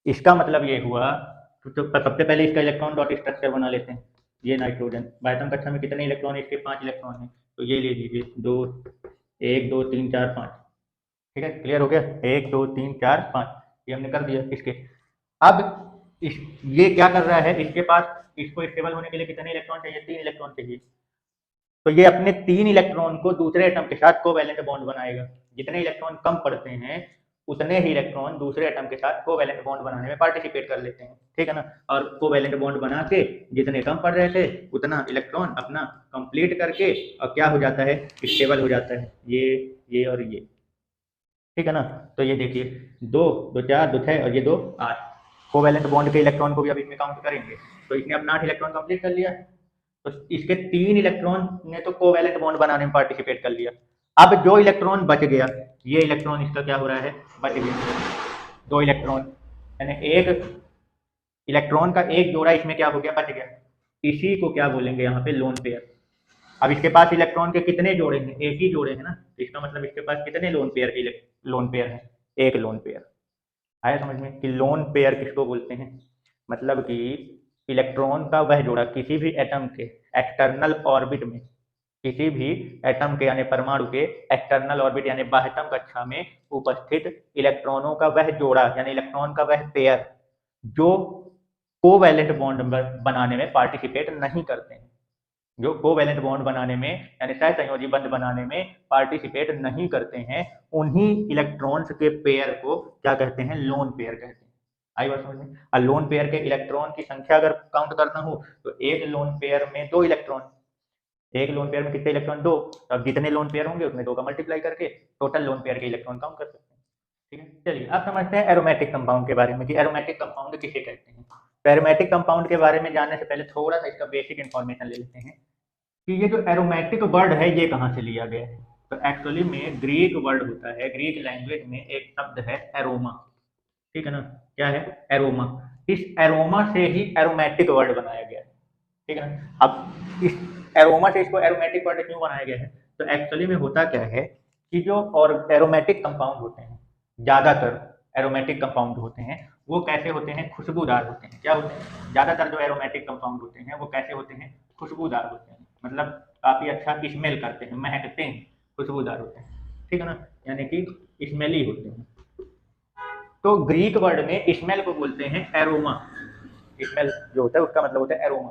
इसका मतलब ये हुआ, तो सबसे पहले इसका इलेक्ट्रॉन डॉट स्ट्रक्चर बना लेते हैं। ये नाइट्रोजन, बाह्यतम कक्षा में कितने इलेक्ट्रॉन है, इसके 5 इलेक्ट्रॉन हैं। तो ये ले लीजिए 2 1 2 3 4 5, ठीक है। क्लियर हो गया, 1 2 3 4 5, ये हमने कर दिया इसके। अब ये क्या कर रहा है, इसके पास इसको स्टेबल होने के लिए कितने इलेक्ट्रॉन चाहिए, 3 इलेक्ट्रॉन चाहिए। तो ये अपने 3 इलेक्ट्रॉन को दूसरे एटम के साथ कोवैलेंट बॉन्ड बनाएगा। जितने इलेक्ट्रॉन कम पड़ते हैं उतने ही इलेक्ट्रॉन दूसरे एटम के साथ कोवैलेंट बॉन्ड बनाने में पार्टिसिपेट कर लेते हैं, ठीक है ना। और कोवैलेंट बॉन्ड बना के जितने कम पड़ रहे थे उतना इलेक्ट्रॉन अपना कंप्लीट करके और क्या हो जाता है, स्टेबल हो जाता है, ये और ये, ठीक है ना। तो ये देखिए, दो दो चार दो छः और ये दो आठ, कोवैलेंट बॉन्ड के इलेक्ट्रॉन को भी अब इसमें काउंट करेंगे तो इसने अपना 8 इलेक्ट्रॉन कंप्लीट कर लिया। तो इसके 3 इलेक्ट्रॉन ने तो कोवैलेंट बॉन्ड बनाने में पार्टिसिपेट कर लिया। अब जो इलेक्ट्रॉन बच गया, ये इलेक्ट्रॉन इसका क्या हो रहा है, बच गया 2 इलेक्ट्रॉन, यानी एक इलेक्ट्रॉन का एक जोड़ा इसमें क्या हो गया, बच गया। इसी को क्या बोलेंगे यहाँ पे, लोन पेयर। अब इसके पास इलेक्ट्रॉन के कितने जोड़े हैं, एक ही जोड़े हैं ना, इसका मतलब इसके पास कितने लोन पेयर हैं, एक लोन पेयर। आया समझ में कि लोन पेयर किसको बोलते हैं, मतलब कि इलेक्ट्रॉन का वह जोड़ा किसी भी एटम के एक्सटर्नल ऑर्बिट में, किसी भी एटम के यानी परमाणु के एक्सटर्नल ऑर्बिट यानी बाह्यतम कक्षा में उपस्थित इलेक्ट्रॉनों का वह जोड़ा यानी इलेक्ट्रॉन का वह पेयर जो कोवैलेंट बॉन्ड बनाने में पार्टिसिपेट नहीं करते हैं, जो कोवैलेंट बॉन्ड बनाने में यानी सहसंयोजी बंध बनाने में पार्टिसिपेट नहीं करते हैं, उन्हीं इलेक्ट्रॉन्स के पेयर को क्या कहते हैं, लोन पेयर कहते हैं। आई बात समझ में। और लोन पेयर के इलेक्ट्रॉन की संख्या अगर काउंट करना हो तो एक लोन पेयर में 2 इलेक्ट्रॉन, एक लोन पेयर में कितने इलेक्ट्रॉन, 2। अब जितने लोन पेयर होंगे उसमें 2 का मल्टीप्लाई करके टोटल लोन पेयर के इलेक्ट्रॉन काउंट कर सकते हैं, ठीक है। चलिए अब समझते हैं एरोमेटिक कंपाउंड के बारे में कि एरोमेटिक कंपाउंड किसे कहते हैं। तो एरोमेटिक कंपाउंड के बारे में जानने से पहले थोड़ा सा इसका बेसिक इन्फॉर्मेशन ले लेते हैं कि ये जो एरोमेटिक वर्ड है ये कहाँ से लिया गया है। तो एक्चुअली में ग्रीक वर्ड होता है, ग्रीक लैंग्वेज में एक शब्द है एरोमा, ठीक है ना, क्या है, एरोमा। इस एरोमा से ही एरोमेटिक वर्ड बनाया गया है, ठीक है ना। अब इस एरोमा से इसको एरोमेटिक वर्ड क्यों बनाया गया है, तो एक्चुअली में होता क्या है कि जो और एरोमेटिक कंपाउंड होते हैं, ज़्यादातर एरोमेटिक कंपाउंड होते हैं वो कैसे होते हैं, खुशबूदार होते हैं। क्या होते हैं, ज़्यादातर जो एरोमेटिक कंपाउंड होते हैं वो कैसे होते हैं, खुशबूदार होते हैं, मतलब काफ़ी अच्छा स्मेल करते हैं, महकते हैं, खुशबूदार होते हैं, ठीक है ना, यानी कि स्मेली होते हैं। तो ग्रीक वर्ड में स्मेल को बोलते हैं एरोमा, स्मेल जो होता है उसका मतलब होता है एरोमा।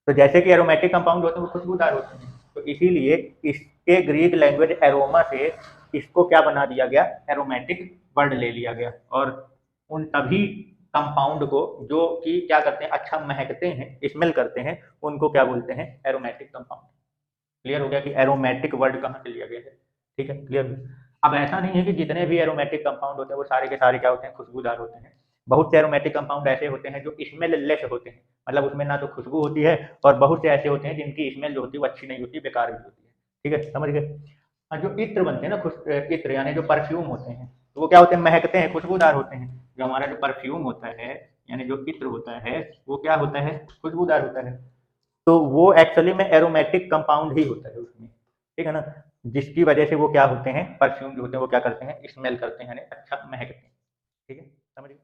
तो जैसे कि एरोमेटिक कंपाउंड होते हैं वो खुशबूदार होते हैं, तो इसीलिए इसके ग्रीक लैंग्वेज एरोमा से इसको क्या बना दिया गया, एरोमेटिक वर्ड ले लिया गया। और उन सभी कंपाउंड को जो कि क्या करते हैं, अच्छा महकते हैं, स्मेल करते हैं, उनको क्या बोलते हैं, एरोमेटिक कंपाउंड। क्लियर हो गया कि एरोमेटिक वर्ड कहाँ से लिया गया है, ठीक है, क्लियर। अब ऐसा नहीं है कि जितने भी एरोमेटिक कंपाउंड होते हैं वो सारे के सारे क्या होते हैं, खुशबूदार होते हैं। बहुत से एरोमेटिक कंपाउंड ऐसे होते हैं जो स्मेल लेस होते हैं, मतलब उसमें ना तो खुशबू होती है, और बहुत से ऐसे होते हैं जिनकी स्मेल जो होती है वो अच्छी नहीं होती, बेकार भी होती है, ठीक है, समझ गए। जो इत्र बनते हैं ना, इत्र यानी जो परफ्यूम होते हैं, तो वो क्या होते हैं, महकते हैं, खुशबूदार होते हैं। जो हमारा जो परफ्यूम होता है यानी जो इत्र होता है वो क्या होता है, खुशबूदार होता है। तो वो एक्चुअली में एरोमेटिक कंपाउंड ही होता है उसमें, ठीक है ना, जिसकी वजह से वो क्या होते हैं, परफ्यूम जो होते हैं वो क्या करते हैं, स्मेल करते हैं, यानी अच्छा महकते हैं, ठीक है, समझिए।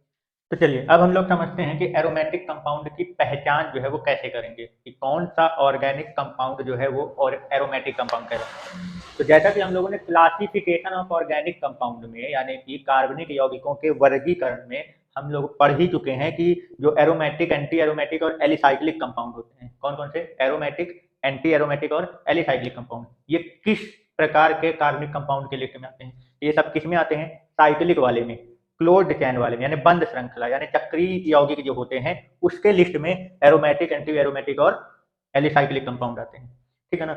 तो चलिए अब हम लोग समझते हैं कि एरोमेटिक कंपाउंड की पहचान जो है वो कैसे करेंगे, कि कौन सा ऑर्गेनिक कंपाउंड जो है वो और एरोमेटिक कंपाउंड कहलाता है। तो जैसा कि हम लोगों ने क्लासिफिकेशन ऑफ ऑर्गेनिक कंपाउंड में यानी कि कार्बनिक यौगिकों के वर्गीकरण में हम लोग पढ़ ही चुके हैं कि जो एरोमेटिक, एंटी एरोमेटिक और एलिसाइक्लिक कंपाउंड होते हैं, कौन कौन से, एरोमेटिक, एंटी एरोमेटिक और एलिसाइक्लिक कंपाउंड, ये किस प्रकार के कार्बनिक कंपाउंड के लिस्ट में आते हैं। ये सब किस में आते हैं, साइक्लिक वाले में, क्लोज्ड चैन वाले में, यानी बंद श्रृंखला यानी चक्रीय यौगिक जो होते हैं उसके लिस्ट में एरोमेटिक, एंटी एरोमेटिक और एलिसाइक्लिक कंपाउंड आते हैं, ठीक है ना।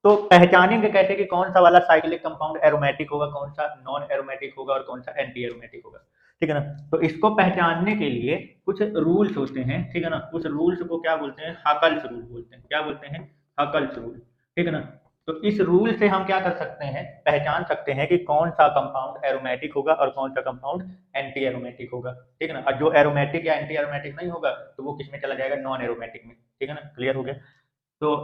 तो पहचानेंगे कैसे कि कौन सा वाला साइक्लिक कंपाउंड एरोमेटिक होगा, कौन सा नॉन एरोमेटिक होगा और कौन सा एंटी एरोमेटिक होगा, ठीक है ना। तो इसको पहचानने के लिए कुछ रूल्स होते हैं, ठीक है ना, उस रूल्स को क्या बोलते हैं, हकल्स रूल बोलते हैं। क्या बोलते हैं, हकल्स रूल, ठीक है ना। तो इस रूल से हम क्या कर सकते हैं, पहचान सकते हैं कि कौन सा कंपाउंड एरोमेटिक होगा और कौन सा कंपाउंड एंटी एरोमेटिक होगा, ठीक है ना। और जो एरोमेटिक या एंटी एरोमेटिक नहीं होगा तो वो किस में चला जाएगा, नॉन एरोमेटिक में, ठीक है ना, क्लियर हो गया। तो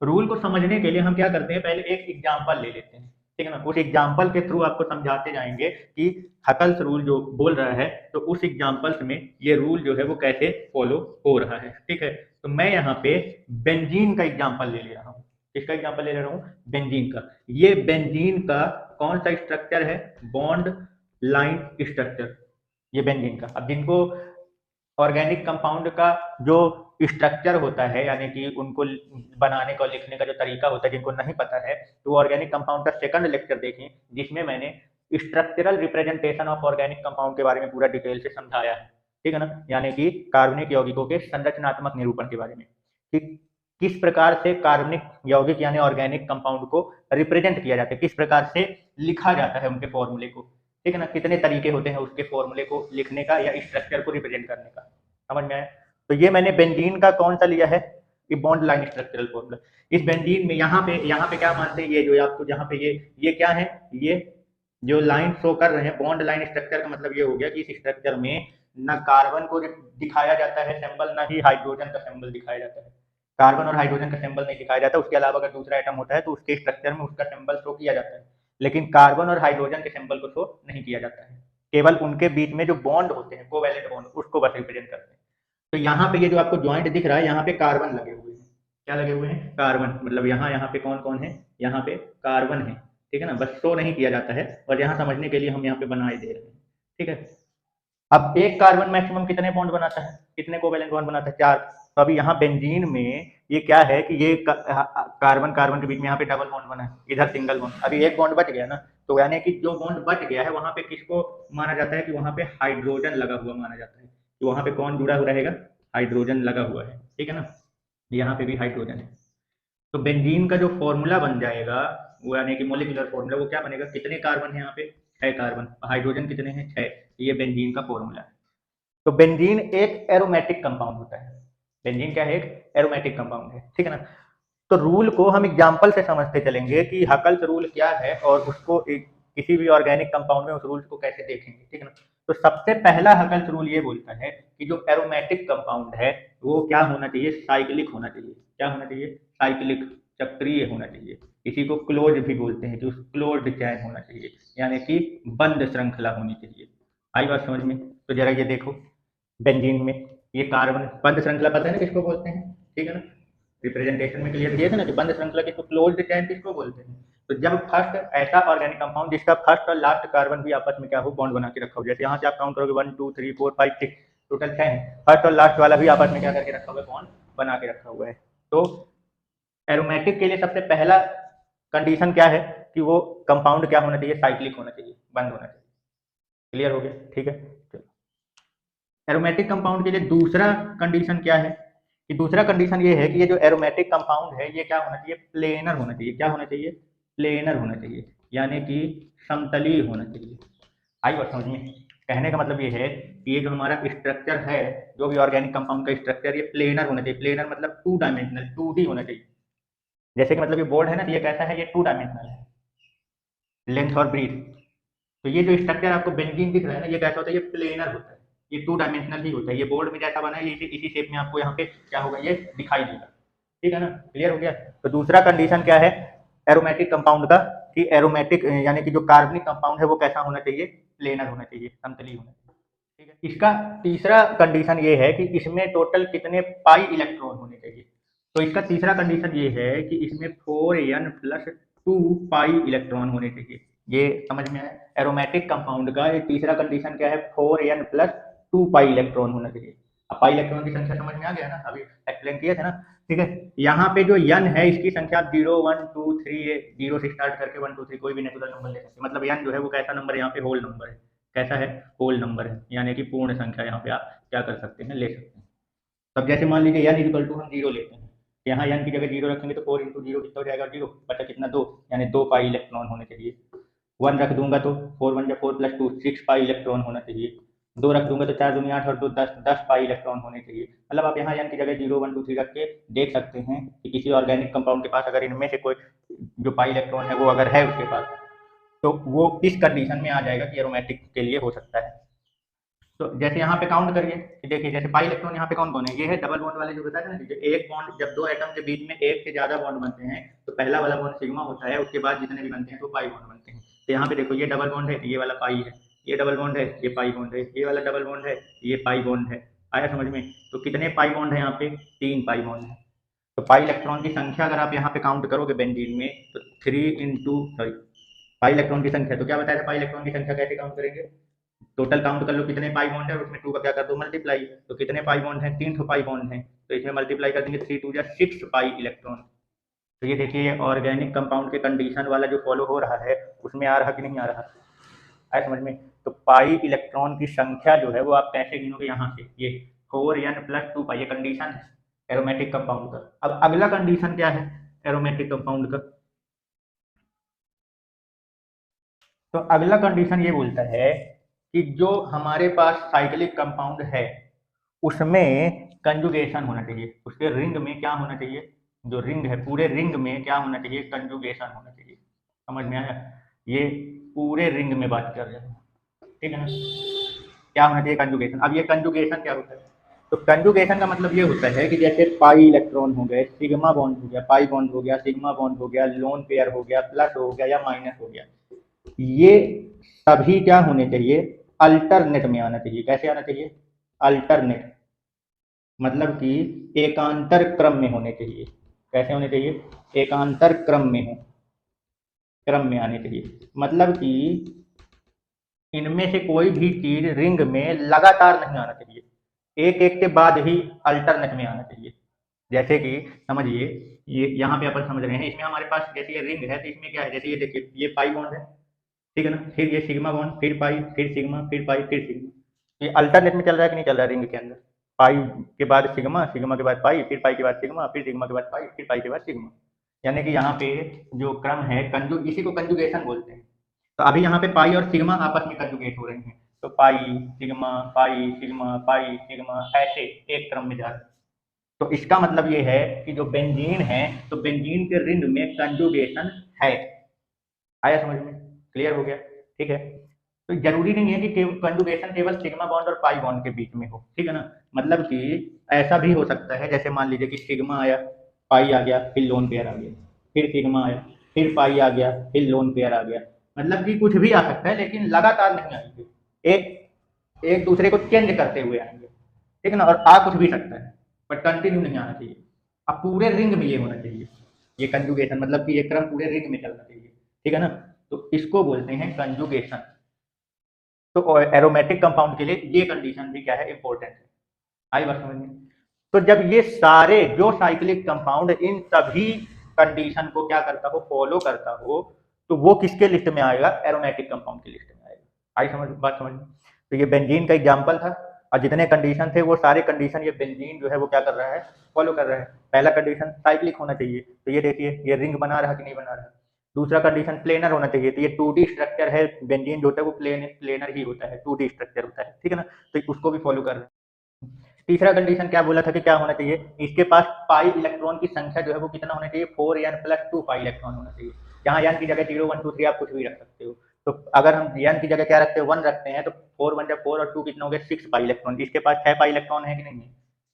रूल को समझने के लिए हम क्या करते हैं, पहले एक एग्जाम्पल ले लेते हैं, ठीक है ना। उस एग्जाम्पल के थ्रू आपको समझाते जाएंगे कि हकल्स रूल जो बोल रहा है तो उस एग्जाम्पल्स में ये रूल जो है वो कैसे फॉलो हो रहा है, ठीक है। तो मैं यहाँ पे बेंजीन का एग्जाम्पल ले रहा हूँ। किसका एग्जाम्पल ले रहा हूँ, बेंजीन का। ये बेंजीन का कौन सा स्ट्रक्चर है, बॉन्ड लाइन स्ट्रक्चर, ये बेंजीन का। अब जिनको ऑर्गेनिक कंपाउंड का जो स्ट्रक्चर होता है यानी कि उनको बनाने का और लिखने का जो तरीका होता है जिनको नहीं पता है, तो ऑर्गेनिक कंपाउंड का सेकंड लेक्चर देखें जिसमें मैंने structural representation of organic compound के बारे में पूरा डिटेल से समझाया है, ठीक है ना, यानी कि कार्बनिक यौगिकों के संरचनात्मक निरूपण के बारे में कि किस प्रकार से कार्बनिक यौगिक यानी ऑर्गेनिक कंपाउंड को रिप्रेजेंट किया जाता है, किस प्रकार से लिखा जाता है उनके फॉर्मूले को, ठीक है ना, कितने तरीके होते हैं उसके फॉर्मूले को लिखने का या स्ट्रक्चर को रिप्रेजेंट करने का, समझ में आया। तो ये मैंने बेंजीन का कौन सा लिया है, ये बॉन्ड लाइन स्ट्रक्चरल फॉर्मूला। इस बेंजीन में यहाँ पे क्या मानते हैं, ये जो आपको जहाँ पे ये क्या है, ये जो लाइन शो कर रहे हैं बॉन्ड लाइन स्ट्रक्चर का मतलब ये हो गया कि इस स्ट्रक्चर में न कार्बन को दिखाया जाता है सिंबल, न ही हाइड्रोजन का सिंबल दिखाया जाता है। कार्बन और हाइड्रोजन का सिंबल नहीं दिखाया जाता, उसके अलावा अगर दूसरा एटम होता है तो उसके स्ट्रक्चर में उसका सिंबल शो किया जाता है, लेकिन कार्बन और हाइड्रोजन के सिंबल को शो नहीं किया जाता है, केवल उनके बीच में जो बॉन्ड होते हैं कोवैलेंट बॉन्ड उसको बस रिप्रेजेंट करते हैं। तो यहाँ पे ये जो आपको ज्वाइंट दिख रहा है, यहाँ पे कार्बन लगे हुए हैं, क्या लगे हुए हैं, कार्बन, मतलब यहाँ पे कौन कौन है, यहाँ पे कार्बन है, ठीक है ना, बस शो नहीं किया जाता है, और यहाँ समझने के लिए हम यहाँ पे बनाए दे रहे हैं, ठीक है। अब एक कार्बन मैक्सिमम कितने बॉन्ड बनाता है, कितने कोवैलेंट बॉन्ड बनाता है, 4। तो अभी यहाँ बेंजीन में ये क्या है कि ये कार्बन कार्बन के बीच में यहाँ पे डबल बॉन्ड बना है, इधर सिंगल बॉन्ड, अभी एक बॉन्ड बच गया ना, तो यानी कि जो बॉन्ड बच गया है वहां पे किसको माना जाता है कि वहां पे हाइड्रोजन लगा हुआ माना जाता है, कि वहां पे कौन जुड़ा हुआ रहेगा, हाइड्रोजन लगा हुआ है, ठीक है ना, यहाँ पे भी हाइड्रोजन है। तो बेंजीन का जो फॉर्मूला बन जाएगा वो यानी कि मोलिकुलर फॉर्मूला वो क्या बनेगा, कितने कार्बन है यहाँ पे, 6 कार्बन, हाइड्रोजन कितने हैं, 6, ये बेंजीन का फॉर्मूला है। तो बेंजीन एक एरोमेटिक कंपाउंड होता है, बेंजीन क्या है, एक एरोमेटिक कंपाउंड है, ठीक है ना। तो रूल को हम एग्जाम्पल से समझते चलेंगे कि हकल्स रूल क्या है और उसको किसी भी ऑर्गेनिक कंपाउंड में उस रूल को कैसे देखेंगे, ठीक है ना। तो सबसे पहला हकल्स रूल ये बोलता है कि जो एरोमेटिक कंपाउंड है वो क्या होना चाहिए, साइक्लिक होना चाहिए, क्या होना चाहिए, साइक्लिक, चक्रीय होना चाहिए, इसी को क्लोज भी बोलते हैं कि उस क्लोज्ड चैन होना चाहिए, यानी कि बंद श्रृंखला होनी चाहिए। आई बात समझ में। तो जरा ये देखो बेंजीन में ये कार्बन, बंद श्रृंखला पता है ना किसको बोलते हैं, ठीक है ना, रिप्रेजेंटेशन में क्लियर किया था ना कि बंद श्रृंखला किसको, क्लोज्ड चैन किसको बोलते हैं। तो जब फर्स्ट ऐसा ऑर्गेनिक कंपाउंड जिसका फर्स्ट और लास्ट कार्बन भी आपस में क्या हो, बॉन्ड बना के रखा हो, जैसे यहाँ से आप काउंट करोगे 1 2 3 4 5 6, टोटल 6 है, फर्स्ट और लास्ट वाला भी आपस में क्या करके रखा हुआ है, बॉन्ड बना के रखा हुआ है। तो एरोमेटिक के लिए सबसे पहला कंडीशन क्या है कि वो कंपाउंड क्या होना चाहिए, साइक्लिक होना चाहिए, बंद होना चाहिए। क्लियर हो गया, ठीक है। एरोमेटिक कंपाउंड के लिए दूसरा कंडीशन क्या है कि दूसरा कंडीशन ये है कि ये जो एरोमेटिक कंपाउंड है ये क्या होना चाहिए, प्लेनर होना चाहिए, क्या होना चाहिए, प्लेनर होना चाहिए, यानी कि समतलीय होना चाहिए। आई बात समझ में। कहने का मतलब ये है कि ये जो हमारा स्ट्रक्चर है, जो भी ऑर्गेनिक कंपाउंड का स्ट्रक्चर, ये प्लेनर होना चाहिए, प्लेनर मतलब 2 डायमेंशनल, 2D होना चाहिए। जैसे कि मतलब ये बोर्ड है ना, ये कैसा है, ये 2 डायमेंशनल है, लेंथ और ब्रीथ। तो ये जो स्ट्रक्चर आपको बेंजीन दिख रहा है ना, ये कैसा होता है, ये प्लेनर होता है, ये 2 डायमेंशनल ही होता है, ये बोर्ड में जैसा बना है इसी शेप में आपको यहाँ पे क्या होगा, ये दिखाई देगा, ठीक है ना, क्लियर हो गया। तो दूसरा कंडीशन क्या है एरोमेटिक कंपाउंड का कि एरोमेटिक यानी कि जो कार्बनिक कंपाउंड है वो कैसा होना चाहिए, प्लेनर होना चाहिए, समतलीय होना चाहिए, ठीक है। इसका तीसरा कंडीशन ये है कि इसमें टोटल कितने पाई इलेक्ट्रॉन होने चाहिए। तो इसका तीसरा कंडीशन ये है कि इसमें 4n+2 पाई इलेक्ट्रॉन होने चाहिए। ये समझ में आया, एरोमेटिक कंपाउंड का ये तीसरा कंडीशन क्या है, 4n+2 पाई इलेक्ट्रॉन होना चाहिए। अब पाई इलेक्ट्रॉन की संख्या समझ में आ गया ना, अभी एक्सप्लेन किया था ना, ठीक है। यहाँ पे जो n है इसकी संख्या आप 0 1 2 3 0 से स्टार्ट करके 1 2 3 कोई भी नेचुरल नंबर ले सकते हैं, मतलब n जो है वो कैसा नंबर है, यहाँ पे होल नंबर है, कैसा है, होल नंबर है, यानी कि पूर्ण संख्या यहाँ पे आप क्या कर सकते हैं, ले सकते हैं। तब जैसे मान लीजिए n इक्वल टू हम 0 लेते हैं, यहाँ n की जगह 0 रखेंगे तो 4 × 0 कितना हो जाएगा, 0 बचा कितना, 2, यानी 2 पाई इलेक्ट्रॉन होने चाहिए। 1 रख दूंगा तो 4 1 4 + 2 6 पाई इलेक्ट्रॉन होना चाहिए। 2 रख दूंगा तो 4 दूनी 8 और 2 10 पाई इलेक्ट्रॉन होने चाहिए। मतलब आप यहाँ n की जगह 0 1 2 3 रख के देख सकते हैं कि किसी ऑर्गेनिक कंपाउंड के पास अगर इनमें से कोई जो पाई इलेक्ट्रॉन है वो अगर है उसके पास, तो वो इस कंडीशन में आ जाएगा कि एरोमेटिक के लिए हो सकता है। तो जैसे यहाँ पे काउंट करिए कि देखिए जैसे पाई इलेक्ट्रॉन यहाँ पे कौन कौन है, ये है डबल बॉन्ड वाले जो बताया ना, एक बॉन्ड जब 2 एटम के बीच में एक से ज्यादा बॉन्ड बनते हैं तो पहला वाला बॉन्ड सिग्मा होता है, उसके बाद जितने भी बनते हैं तो पाई बॉन्ड बनते हैं। तो यहाँ पे देखो ये डबल बॉन्ड है, ये वाला पाई है, ये डबल बॉन्ड है, ये पाई बॉन्ड है, ये वाला डबल बॉन्ड है, ये पाई बॉन्ड है। आया समझ में। तो कितने पाई बॉन्ड है यहाँ पे, 3 पाई बॉन्ड है। तो पाई इलेक्ट्रॉन की संख्या अगर आप यहाँ पे काउंट करोगे बेंजीन में तो 3 इंटू सॉरी पाई इलेक्ट्रॉन की संख्या, तो क्या बताया था पाई इलेक्ट्रॉन की संख्या कैसे काउंट करेंगे, टोटल काउंट कर लो कितने पाई बॉन्ड है, उसमें 2 का क्या कर दो मल्टीप्लाई, तो कितने पाई बॉन्ड है, 3 पाई बॉन्ड है, तो इसमें मल्टीप्लाई कर देंगे 3 2 6 पाई इलेक्ट्रॉन। तो ये देखिए ऑर्गेनिक कंपाउंड के कंडीशन वाला जो फॉलो हो रहा है उसमें आ रहा कि नहीं आ रहा, आया समझ में। तो पाई इलेक्ट्रॉन की संख्या जो है वो आप कैसे गिनोगे, यहाँ से ये 4n+2 ये कंडीशन है एरोमेटिक कंपाउंड का। अब अगला कंडीशन क्या है एरोमेटिक कंपाउंड का, तो अगला कंडीशन ये बोलता है कि जो हमारे पास साइक्लिक कंपाउंड है उसमें कंजुगेशन होना चाहिए, उसके रिंग में क्या होना चाहिए, जो रिंग है पूरे रिंग में क्या होना चाहिए, कंजुगेशन होना चाहिए। समझ में आया, ये पूरे रिंग में बात कर रहे हैं, ठीक है ना, क्या होना चाहिए कंजुगेशन। अब ये कंजुगेशन क्या होता है, तो कंजुगेशन का मतलब ये होता है कि जैसे पाई इलेक्ट्रॉन हो गए, सिग्मा बॉन्ड हो गया, पाई बॉन्ड हो गया, सिग्मा बॉन्ड हो गया, लोन पेयर हो गया, प्लस हो गया या माइनस हो गया, ये सभी क्या होने चाहिए, अल्टरनेट में आना चाहिए। कैसे आना चाहिए, अल्टरनेट, मतलब कि एकांतर क्रम में होने चाहिए। कैसे होने चाहिए, एकांतर क्रम में हो, क्रम में आने चाहिए। मतलब कि इनमें से कोई भी चीज रिंग में लगातार नहीं आना चाहिए, एक एक के बाद ही अल्टरनेट में आना चाहिए। जैसे कि समझिए ये यहाँ पे अपन समझ रहे हैं, इसमें हमारे पास जैसे ये रिंग है तो इसमें क्या है, जैसे ये देखिए ये पाई बॉन्ड है, ठीक है ना, फिर ये सिग्मा बॉन्ड, फिर पाई, फिर सिग्मा, फिर पाई, फिर सिग्मा, ये अल्टरनेट में चल रहा है कि नहीं चल रहा है रिंग के अंदर। पाई के बाद सिग्मा, सिग्मा के बाद पाई, फिर पाई के बाद सिग्मा, फिर सिग्मा के बाद पाई, फिर पाई के बाद सिग्मा। यानी कि यहाँ पे जो क्रम है कंजू, इसी को कंजुगेशन बोलते हैं। तो अभी यहाँ पे पाई और सिग्मा आपस में कंजुगेट हो रहे हैं, तो pi sigma pi sigma pi sigma ऐसे एक क्रम में जा रहे हैं। तो इसका मतलब ये है कि जो बेंजीन है तो बेंजीन के रिंग में कंजुगेशन है। आया समझ में, क्लियर हो गया, ठीक है। तो जरूरी नहीं है कि कंजुगेशन केवल सिग्मा बॉन्ड और पाई बॉन्ड के बीच में हो, ठीक है ना। मतलब कि ऐसा भी हो सकता है, जैसे मान लीजिए कि सिग्मा आया, पाई आ गया, फिर लोन पेयर आ गया, फिर सिग्मा आया, फिर पाई आ गया, फिर लोन पेयर आ गया। मतलब कि कुछ भी आ सकता है लेकिन लगातार नहीं आएंगे, एक एक दूसरे को चेंज करते हुए आएंगे, ठीक है ना। और आ कुछ भी सकता है बट कंटिन्यू नहीं आना चाहिए। अब पूरे रिंग में ये होना चाहिए, ये कंजुगेशन, मतलब कि ये क्रम पूरे रिंग में चलना चाहिए, ठीक है ना। तो इसको बोलते हैं कंजुगेशन। तो एरोमेटिक कंपाउंड के लिए ये कंडीशन भी क्या है, इंपॉर्टेंट है। आई बात समझ में। तो जब ये सारे जो साइक्लिक कंपाउंड इन सभी कंडीशन को क्या करता हो, फॉलो करता हो, तो वो किसके लिस्ट में आएगा, एरोमेटिक कंपाउंड की लिस्ट में आएगा। आई समझ, बात समझ में। तो ये बेंजीन का एग्जाम्पल था, और जितने कंडीशन थे वो सारे कंडीशन ये बेंजीन जो है वो क्या कर रहा है, फॉलो कर रहा है। पहला कंडीशन साइक्लिक होना चाहिए, तो ये देखिए ये रिंग बना रहा कि नहीं बना रहा। दूसरा कंडीशन प्लेनर होना चाहिए, तो ये 2D स्ट्रक्चर है, बेंजीन जो होता है वो प्लेनर ही होता है, 2D स्ट्रक्चर होता है, ठीक है ना। तो उसको भी फॉलो कर रहा है। तीसरा कंडीशन क्या बोला था कि क्या होना चाहिए, इसके पास पाई इलेक्ट्रॉन की संख्या जो है वो कितना होना चाहिए, 4n+2 पाई इलेक्ट्रॉन होना चाहिए। यहाँ n की जगह 0 1 2 3 आप कुछ भी रख सकते हो। तो अगर हम n की जगह क्या रखते हैं, 1 रखते हैं, तो 4 1 4 और 2 कितना हो गया, 6 पाई इलेक्ट्रॉन। इसके पास 6 पाई इलेक्ट्रॉन है कि नहीं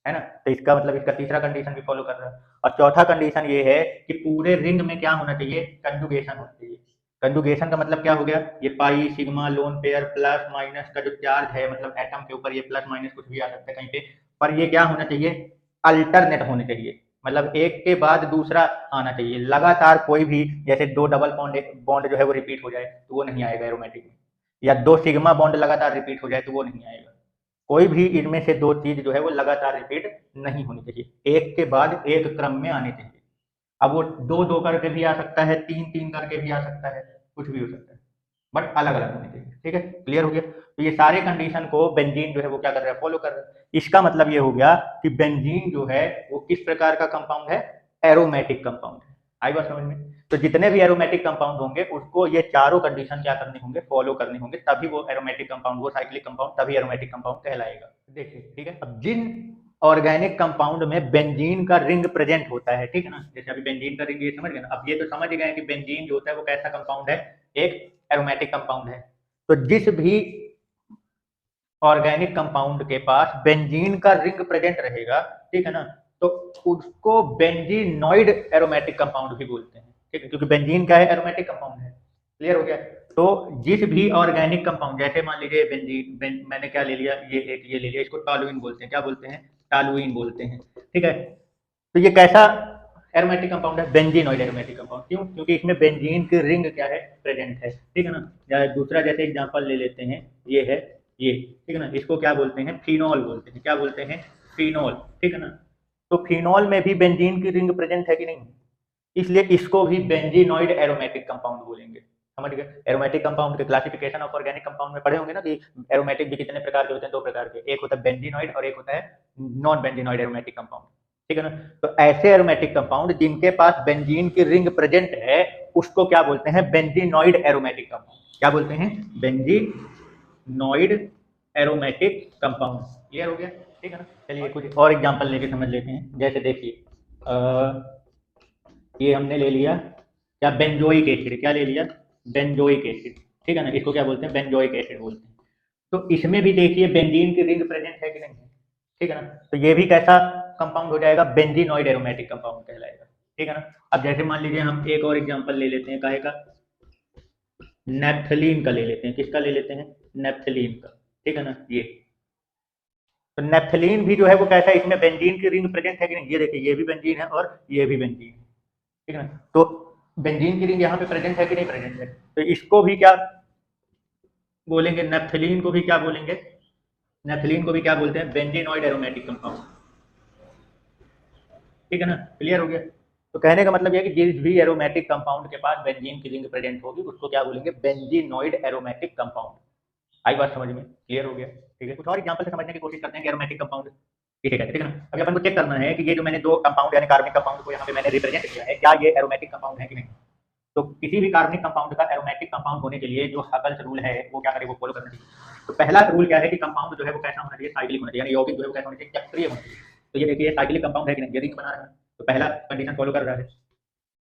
है ना। तो इसका मतलब इसका तीसरा कंडीशन भी फॉलो कर रहा है। और चौथा कंडीशन ये है कि पूरे रिंग में क्या होना चाहिए, कंजुगेशन होना चाहिए। कंजुगेशन का मतलब क्या हो गया, ये pi sigma lone pair plus minus का जो चार्ज है, मतलब एटम के ऊपर ये प्लस माइनस कुछ भी आ सकता है कहीं पे, पर ये क्या होना चाहिए, अल्टरनेट होने चाहिए। मतलब एक के बाद दूसरा आना चाहिए, लगातार कोई भी जैसे दो डबल बॉन्ड बॉन्ड जो है वो रिपीट हो जाए तो वो नहीं आएगा एरोमेटिक में, या दो सिग्मा बॉन्ड लगातार रिपीट हो जाए तो वो नहीं आएगा। कोई भी इनमें से दो चीज जो है वो लगातार रिपीट नहीं होनी चाहिए, एक के बाद एक क्रम में आने चाहिए। अब वो दो दो करके भी आ सकता है, तीन तीन करके भी आ सकता है, कुछ भी हो सकता है, बट अलग अलग होने चाहिए, ठीक है, क्लियर हो गया। तो ये सारे कंडीशन को बेंजीन जो है वो क्या कर रहा है, फॉलो कर रहा है। इसका मतलब ये हो गया कि बेंजीन जो है वो किस प्रकार का कंपाउंड है, एरोमेटिक कंपाउंड है। आई बात समझ में। तो जितने भी एरोमेटिक कंपाउंड होंगे उसको ये चारों कंडीशन क्या करने होंगे, फॉलो करने होंगे, तभी वो एरोमेटिक कंपाउंड, वो साइक्लिक कंपाउंड तभी एरोमेटिक कंपाउंड कहलाएगा। देखिए ठीक है, अब जिन ऑर्गेनिक कंपाउंड में बेंजीन का रिंग प्रेजेंट होता है, ठीक है ना, जैसे अभी बेंजीन का रिंग ये समझ गए ना। अब ये तो समझ गए कि बेंजीन जो होता है वो कैसा कंपाउंड है, एक एरोमेटिक कंपाउंड है। तो जिस भी ऑर्गेनिक कंपाउंड के पास बेंजीन का रिंग प्रेजेंट रहेगा, ठीक है ना, तो उसको बेंजीनॉइड एरोमेटिक कंपाउंड भी बोलते हैं, ठीक है, क्योंकि बेंजीन क्या है, एरोमेटिक कंपाउंड है। क्लियर हो गया। तो जिस भी ऑर्गेनिक कंपाउंड, जैसे मान लीजिए मैंने क्या ले लिया, ये एक ये ले लिया, इसको टॉलुइन बोलते हैं, क्या बोलते हैं, टॉलुइन बोलते हैं, ठीक है। तो ये कैसा एरोमेटिक कंपाउंड है, बेंजीनॉइड एरोमेटिक कंपाउंड। क्यों, क्योंकि इसमें बेंजीन की रिंग क्या है, प्रेजेंट है, ठीक है ना। या दूसरा जैसे एग्जांपल ले लेते हैं, ये है ये, ठीक है ना, इसको क्या बोलते हैं, फिनॉल बोलते हैं, क्या बोलते हैं, फिनॉल, ठीक है ना। तो फिनॉल में भी बेंजीन की रिंग प्रेजेंट है कि नहीं, इसलिए इसको भी बेंजीनॉइड एरोमेटिक कंपाउंड बोलेंगे। समझ गए। एरोमेटिक कंपाउंड के क्लासिफिकेशन ऑफ ऑर्गेनिक कंपाउंड में पढ़े होंगे ना कि एरोमेटिक भी कितने प्रकार के होते हैं, दो प्रकार के, एक होता है बेंजीनॉइड और एक होता है नॉन बेंजीनॉइड एरोमेटिक कंपाउंड, ठीक है ना। तो ऐसे एरोमेटिक कंपाउंड जिनके पास बेंजीन की रिंग प्रेजेंट है उसको क्या बोलते हैं, बेंजीनॉइड एरोमेटिक कंपाउंड। क्या बोलते हैं, बेंजीनॉइड एरोमेटिक कंपाउंड। क्लियर हो गया, ठीक है ना। चलिए कुछ और एग्जांपल लेके समझ लेते हैं। जैसे देखिए ये हमने ले लिया क्या, बेंजोइक एसिड, क्या ले लिया, बेंजोइक एसिड, ठीक है ना। इसको क्या बोलते हैं, बेंजोइक एसिड बोलते हैं। तो इसमें भी देखिए बेंजीन की रिंग प्रेजेंट है कि नहीं है, ठीक है ना। तो ये भी कैसा कंपाउंड हो जाएगा, बेंजीनॉइड एरोमेटिक कंपाउंड कहलाएगा, ठीक है ना। अब जैसे मान लीजिए हम एक और एग्जांपल ले लेते हैं, काहे का, नेप्थलीन का ले लेते हैं। किसका ले लेते हैं, नेप्थलीन का, ठीक है ना। ये तो नेप्थलीन भी जो है वो कैसा है, इसमें बेंजीन की रिंग प्रेजेंट है कि नहीं, ये देखिए ये भी बेंजीन है और ये भी बेंजीन है, ठीक है ना। तो बेंजीन की रिंग यहाँ पे प्रेजेंट है कि नहीं प्रेजेंट है, तो इसको भी क्या बोलेंगे, नेप्थलीन को भी क्या बोलेंगे, नेप्थलीन को भी क्या बोलते हैं, बेंजीनॉइड एरोमेटिक कंपाउंड, ठीक है ना। क्लियर हो गया। तो कहने का मतलब यह है कि जिस भी एरोमेटिक कंपाउंड के पास बेंजीन की रिंग प्रेजेंट होगी उसको क्या बोलेंगे, बेंजीनॉइड एरोमेटिक कंपाउंड। आई बात समझ में, क्लियर हो गया, ठीक है। कुछ और एग्जांपल से समझने की कोशिश करते हैं कि एरोमेटिक कंपाउंड किसे कहते हैं, ठीक है ना। अभी अपन को चेक करना है कि ये जो मैंने दो कंपाउंड यानी कार्बनिक कंपाउंड को यहाँ पे मैंने रिप्रेजेंट किया है, क्या ये एरोमेटिक कंपाउंड है कि नहीं। तो किसी भी कार्बनिक कंपाउंड का एरोमेटिक कंपाउंड होने के लिए जो हकल्स रूल है वो क्या करे, वो फॉलो करना चाहिए। तो पहला रूल क्या है कि कंपाउंड जो है वो कैसा होना चाहिए, साइक्लिक होना चाहिए, यानी यौगिक जो है वो कैसा होना चाहिए, चक्रीय होना चाहिए। तो ये देखिए साइक्लिक कंपाउंड है कि नहीं, ये रिंग बना रहा है, तो पहला कंडीशन फॉलो कर रहा है।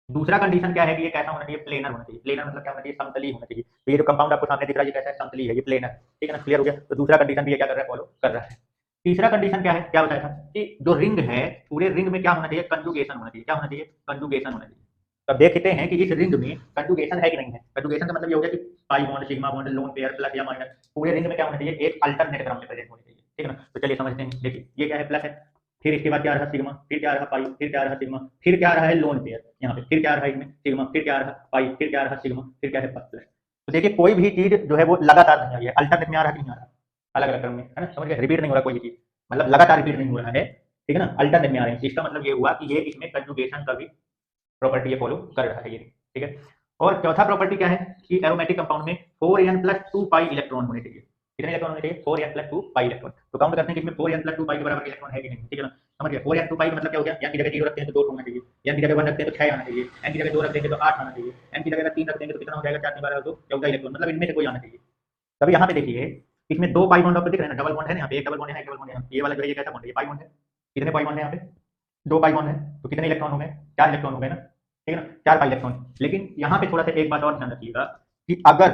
दूसरा कंडीशन क्या है कि ये कैसा होना चाहिए, प्लेनर होना चाहिए। प्लेनर मतलब क्या होना चाहिए, समतली होना चाहिए। तो ये जो कंपाउंड आपको सामने दिख रहा है ये कैसा है, समतली है, ये प्लेनर, ठीक है ना। क्लियर हो गया। तो दूसरा कंडीशन भी ये क्या कर रहा है, फॉलो कर रहा है। तीसरा कंडीशन क्या है, क्या बताया था कि जो रिंग है पूरे रिंग में क्या होना चाहिए, कंजुगेशन होना चाहिए। क्या होना चाहिए, कंजुगेशन होना चाहिए। तब देखते हैं कि इस रिंग में कंजुगेशन है कि नहीं है। कंजुगेशन का मतलब ये हो गया कि pi bond, sigma bond, lone pair, plus या माइनस, पूरे रिंग में क्या होना चाहिए, एक अल्टरनेट क्रम में प्रेजेंट होनी चाहिए, ठीक है ना। तो चलिए समझते हैं। देखिए ये क्या है, प्लस है, फिर इसके बाद क्या रहा सिग्मा, फिर क्या रहा पाई, फिर क्या रहा सिग्मा, फिर क्या रहा है लोन पेयर यहाँ पे, फिर क्या रहा इसमें सिग्मा, फिर क्या रहा पाई, फिर क्या रहा सिग्मा, फिर क्या है प्लस। तो देखिए कोई भी चीज जो है वो लगातार नहीं आ रही है, अल्टरनेट में आ रहा है कि नहीं आ रहा, अलग अलग क्रम में, है ना। समझ गए, रिपीट नहीं हो रहा कोई भी चीज, मतलब लगातार रिपीट नहीं हो रहा है, ठीक है ना, अल्टरनेट में आ रहे हैं। इसका मतलब ये हुआ कि ये इसमें कंजुगेशन का भी प्रॉपर्टी फॉलो कर रहा है ये, ठीक है। और चौथा प्रॉपर्टी क्या है कि एरोमेटिक कंपाउंड में 4n प्लस 2 पाई इलेक्ट्रॉन होने चाहिए। कितने इलेक्ट्रॉन होने चाहिए, 4n प्लस 2 पाई इलेक्ट्रॉन। तो काउंट करते हैं कि इसमें 4n प्लस 2 पाई के बराबर इलेक्ट्रॉन है कि नहीं, ठीक है ना। समझ गए, 4n 2 पाई मतलब क्या हो गया, n की जगह 0 रखते हैं तो 2 होना चाहिए, n की जगह 1 रखते हैं तो 6 आना चाहिए, n की जगह 2 रख देंगे तो 8 आना चाहिए, n की जगह 3 रख देंगे तो कितना हो जाएगा, 4 12 2 14 इलेक्ट्रॉन, मतलब इनमें से कोई आना चाहिए। तभी यहाँ पे देखिए इसमें दो पाई बॉन्ड आपको दिख रहे हैं ना, डबल बॉन्ड है ना यहाँ पे, एक डबल बॉन्ड है, एक डबल बॉन्ड है, ये वाला जो है ये कैसा बॉन्ड है, ये पाई बॉन्ड है। कितने पाई बॉन्ड है यहाँ पे, दो पाई बॉन्ड है, तो कितने इलेक्ट्रॉन हो गए, 4 इलेक्ट्रॉन हो गए ना, ठीक है ना, 4 पाई इलेक्ट्रॉन। लेकिन यहाँ पे थोड़ा सा एक बात और ध्यान रखिएगा कि अगर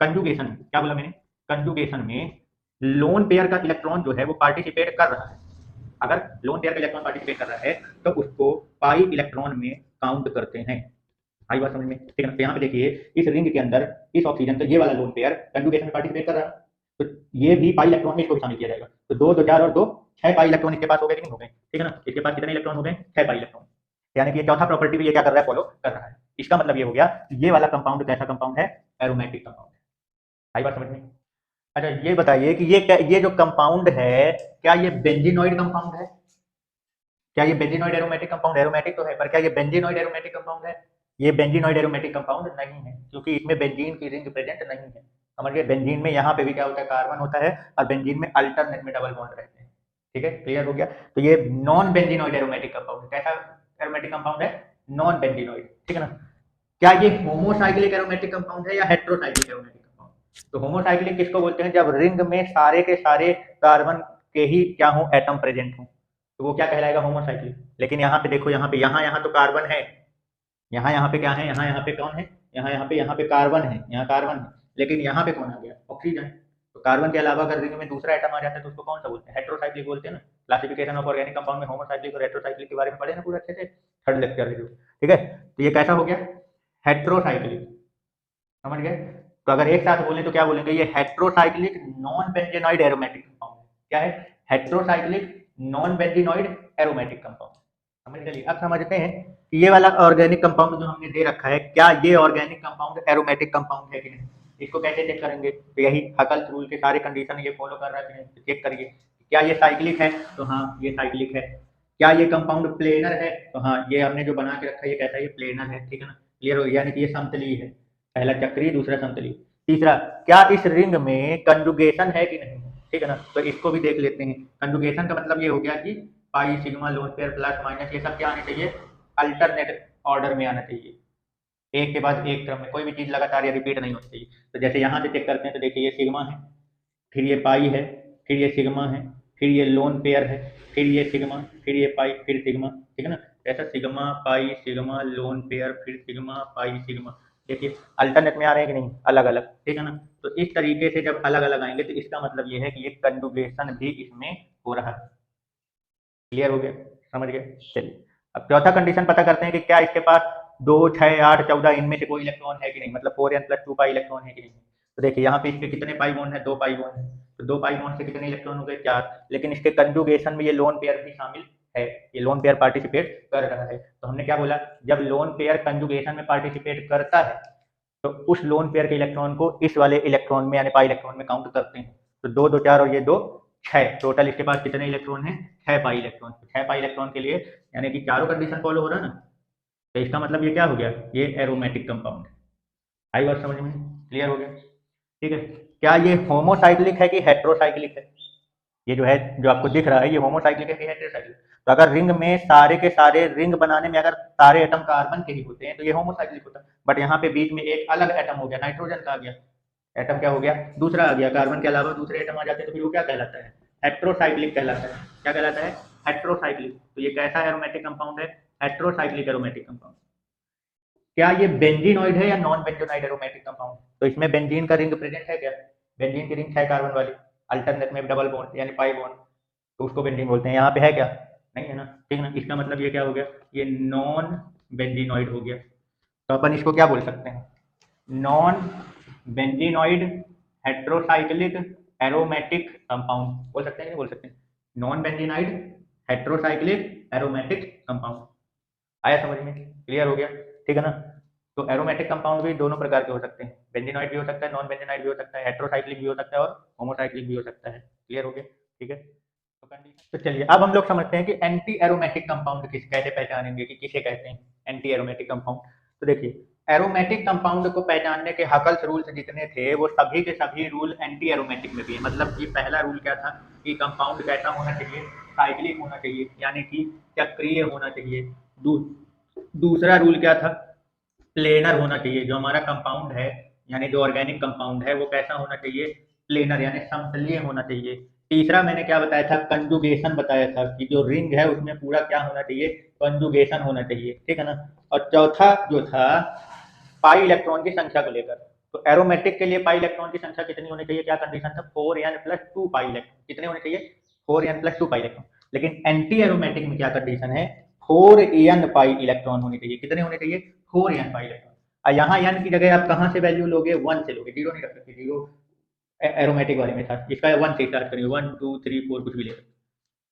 कंजुगेशन, क्या बोला मैंने, कंजुगेशन में लोन पेयर का इलेक्ट्रॉन जो है वो पार्टिसिपेट कर रहा है, अगर लोन पेयर का इलेक्ट्रॉन पार्टिसिपेट कर रहा है तो उसको पाई इलेक्ट्रॉन में काउंट करते हैं। आई बात समझ में, ठीक है ना। तो यहाँ पे देखिए इस रिंग के अंदर इस ऑक्सीजन का ये वाला लोन पेयर कंजुगेशन में पार्टिसिपेट कर रहा है, तो ये भी पाई इलेक्ट्रॉन में इसको भी शामिल किया जाएगा। तो 2 2 4 और 2 6 पाई इलेक्ट्रॉन इसके पास हो गए कि नहीं हो गए, ठीक है ना। इसके पास कितने इलेक्ट्रॉन हो गए, 6 पाई इलेक्ट्रॉन। यानी कि ये चौथा प्रॉपर्टी भी ये क्या कर रहा है, फॉलो कर रहा है। इसका मतलब ये हो गया ये वाला कंपाउंड कैसा कंपाउंड है, एरोमेटिक कंपाउंड है। आई बात समझ में। अच्छा ये बताइए कि ये जो कंपाउंड है क्या ये बेंजीनॉइड कंपाउंड है, क्या ये बेंजीनॉइड एरोमेटिक कंपाउंड, एरोमेटिक तो है पर क्या ये बेंजीनॉइड एरोमेटिक कंपाउंड है, ये बेंजीनॉइड एरोमेटिक कंपाउंड नहीं है क्योंकि इसमें बेंजीन की रिंग प्रेजेंट नहीं है। समझ गए, बेंजीन में यहाँ पे भी क्या होता है, कार्बन होता है और बेंजीन में अल्टरनेट में डबल बॉन्ड रहते हैं, ठीक है। क्लियर हो गया। तो ये नॉन बेंजीनॉइड एरोमेटिक कंपाउंड है। कैसा एरोमेटिक कंपाउंड है, नॉन बेंजीनॉइड, ठीक है ना। क्या ये होमोसाइक्लिक एरोमेटिक कंपाउंड है या हेट्रोसाइक्लिक एरोमेटिक कंपाउंड। तो होमोसाइक्लिक किसको बोलते हैं, जब रिंग में सारे के सारे कार्बन के ही क्या हो, एटम प्रेजेंट हो, तो वो क्या कहलाएगा, होमोसाइक्लिक। लेकिन यहाँ पे देखो, यहाँ पे यहाँ तो कार्बन है, यहाँ पे क्या है, यहाँ पे कौन है, यहाँ पे कार्बन है, यहाँ कार्बन है, लेकिन यहाँ पे कौन आ गया, ऑक्सीजन। तो कार्बन के अलावा अगर रिंग में दूसरा एटम आ जाता है तो उसको कौन सा बोलते हैं, हेट्रोसाइक्लिक बोलते हैं ना। क्लासिफिकेशन ऑफ ऑर्गेनिक कंपाउंड में होमोसाइक्लिक और हेट्रोसाइक्लिक के बारे में पढ़े ना पूरा अच्छे से, थर्ड लेक्चर में, ठीक है। तो ये कैसा हो गया, हेट्रोसाइक्लिक, समझ गए। तो अगर एक साथ बोले तो क्या बोलेंगे, ये heterocyclic non benzenoid aromatic compound. क्या है, heterocyclic non benzenoid aromatic compound. समझ गए। अब समझते हैं कि ये वाला ऑर्गेनिक कंपाउंड जो हमने दे रखा है, क्या ये ऑर्गेनिक कंपाउंड एरोमेटिक कंपाउंड है कि नहीं। इसको कैसे चेक करेंगे, तो यही हकल्स रूल के सारे कंडीशन ये फॉलो कर रहा है कि नहीं, तो चेक करिए। क्या ये साइक्लिक है, तो हाँ ये साइक्लिक है। क्या ये कंपाउंड प्लेनर है, तो हाँ ये हमने जो बना के रखा है ये कैसा है, ये प्लेनर है, ठीक है ना। क्लियर हो गया, यानी कि ये समतलीय है। पहला चक्रीय, दूसरा समतलीय। तीसरा, क्या इस रिंग में कंजुगेशन है कि नहीं, ठीक है ना। तो इसको भी देख लेते हैं। कंजुगेशन का मतलब ये हो गया कि pi sigma lone pair plus minus ये सब क्या आने चाहिए, अल्टरनेट ऑर्डर में आना चाहिए, एक के बाद एक क्रम में, कोई भी चीज लगातार या रिपीट नहीं होनी चाहिए। तो जैसे यहाँ से चेक करते हैं तो देखिए ये सिग्मा है, फिर ये पाई है, फिर ये सिग्मा है, फिर ये लोन पेयर है, फिर ये सिग्मा, फिर ये पाई, फिर सिग्मा, ठीक है ना। ऐसा sigma pi sigma lone pair फिर सिग्मा पाई सिग्मा, देखिए अल्टरनेट में आ रहे हैं कि नहीं, अलग अलग, ठीक है ना। तो इस तरीके से जब अलग अलग आएंगे तो इसका मतलब ये है कि ये कंजुगेशन भी इसमें हो रहा है। क्लियर हो गया, समझ गए। चलिए अब चौथा कंडीशन पता करते हैं कि क्या इसके पास 2, 6, 8, 14 इनमें से कोई इलेक्ट्रॉन है कि नहीं, मतलब 4n+2 पाई इलेक्ट्रॉन है कि नहीं। तो देखिए यहाँ पे इसके कितने पाई बॉन्ड है, 2 पाई बॉन्ड है। तो 2 पाई बॉन्ड से कितने इलेक्ट्रॉन हो गए, 4। लेकिन इसके कंजुगेशन में ये लोन पेयर भी शामिल है, ये लोन पेयर पार्टिसिपेट कर रहा है। तो हमने क्या बोला, जब लोन पेयर कंजुगेशन में पार्टिसिपेट करता है तो उस लोन पेयर के इलेक्ट्रॉन को इस वाले इलेक्ट्रॉन में यानी पाई इलेक्ट्रॉन में काउंट करते हैं। तो 2, 2, 4 और ये 2, 6, टोटल इसके पास कितने इलेक्ट्रॉन है, 6 पाई इलेक्ट्रॉन। 6 पाई इलेक्ट्रॉन के लिए यानी कि चारों कंडीशन फॉलो हो रहा है ना। तो इसका मतलब ये क्या हो गया, ये एरोमेटिक कंपाउंड है। आई बात समझ में, क्लियर हो गया, ठीक है। क्या ये होमोसाइक्लिक है कि हेट्रोसाइक्लिक है, ये जो है जो आपको दिख रहा है ये होमोसाइक्लिक है कि हेट्रोसाइक्लिक। तो अगर रिंग में सारे के सारे रिंग बनाने में अगर सारे एटम कार्बन के ही होते हैं तो ये होमोसाइक्लिक होता है। बट यहाँ पे बीच में एक अलग एटम हो गया, नाइट्रोजन का आ गया, एटम क्या हो गया, दूसरा आ गया, कार्बन के अलावा दूसरे एटम आ जाते हैं तो फिर वो क्या कहलाता है, हेट्रोसाइक्लिक कहलाता है। क्या कहलाता है, हेट्रोसाइक्लिक। तो ये कैसा एरोमेटिक कंपाउंड है, हेट्रोसाइक्लिक एरोमेटिक कंपाउंड। क्या ये बेंजीनॉइड है या नॉन बेंजीनॉइड एरोमेटिक कंपाउंड। तो इसमें बेंजीन का रिंग प्रेजेंट है क्या, बेंजीन की रिंग 6 कार्बन वाली, अल्टरनेट में डबल बॉन्ड यानी पाई बॉन्ड, तो उसको बेंजीन बोलते हैं। यहाँ पे है क्या, नहीं है ना, ठीक ना। इसका मतलब ये क्या हो गया, ये नॉन बेंजीनॉइड हो गया। तो अपन इसको क्या बोल सकते हैं, non benzenoid heterocyclic aromatic compound बोल सकते हैं, नहीं बोल सकते, non benzenoid heterocyclic aromatic compound. आया समझ में, क्लियर हो गया, ठीक है ना। तो एरोमेटिक कंपाउंड भी दोनों प्रकार के हो सकते हैं, बेंजीनॉइड भी हो सकता है, नॉन बेंजीनॉइड भी हो सकता है, हेट्रोसाइक्लिक भी हो सकता है और होमोसाइक्लिक भी हो सकता है। क्लियर हो गया, ठीक है। तो चलिए अब हम लोग समझते हैं कि एंटी एरोमेटिक कंपाउंड किस कैसे पहचानेंगे कि किसे कहते हैं एंटी एरोमेटिक कंपाउंड। तो देखिए एरोमेटिक कंपाउंड को पहचानने के हकल्स रूल्स जितने थे वो सभी के सभी रूल एंटी एरोमेटिक में भी है। मतलब कि पहला रूल क्या था कि कंपाउंड कैसा होना चाहिए, साइक्लिक होना चाहिए यानी कि चक्रीय होना चाहिए। दूसरा रूल क्या था, प्लेनर होना चाहिए, जो हमारा कंपाउंड है यानी जो ऑर्गेनिक कंपाउंड है वो कैसा होना चाहिए, प्लेनर यानी समतलीय होना चाहिए। तीसरा मैंने क्या बताया था, कंजुगेशन बताया था कि जो रिंग है उसमें पूरा क्या होना चाहिए, कंजुगेशन होना चाहिए, ठीक है ना। और चौथा जो था पाई इलेक्ट्रॉन की संख्या को लेकर, तो एरोमेटिक के लिए पाई इलेक्ट्रॉन की संख्या कितनी होनी चाहिए, क्या कंडीशन था, 4n+2 पाई इलेक्ट्रॉन, कितने होने चाहिए, 4n+2 पाई इलेक्ट्रॉन। लेकिन एंटी एरोमेटिक में क्या कंडीशन है, 4n पाई इलेक्ट्रॉन होने चाहिए, कितने होने चाहिए, 4n पाई इलेक्ट्रॉन। और यहाँ n की जगह आप कहाँ से वैल्यू लोगे, 1 से लोगे, 0 नहीं रख सकते, 0 एरोमेटिक वाले में था, इसका 1 से स्टार्ट करेंगे, 1, 2, 3, 4 कुछ भी ले सकते।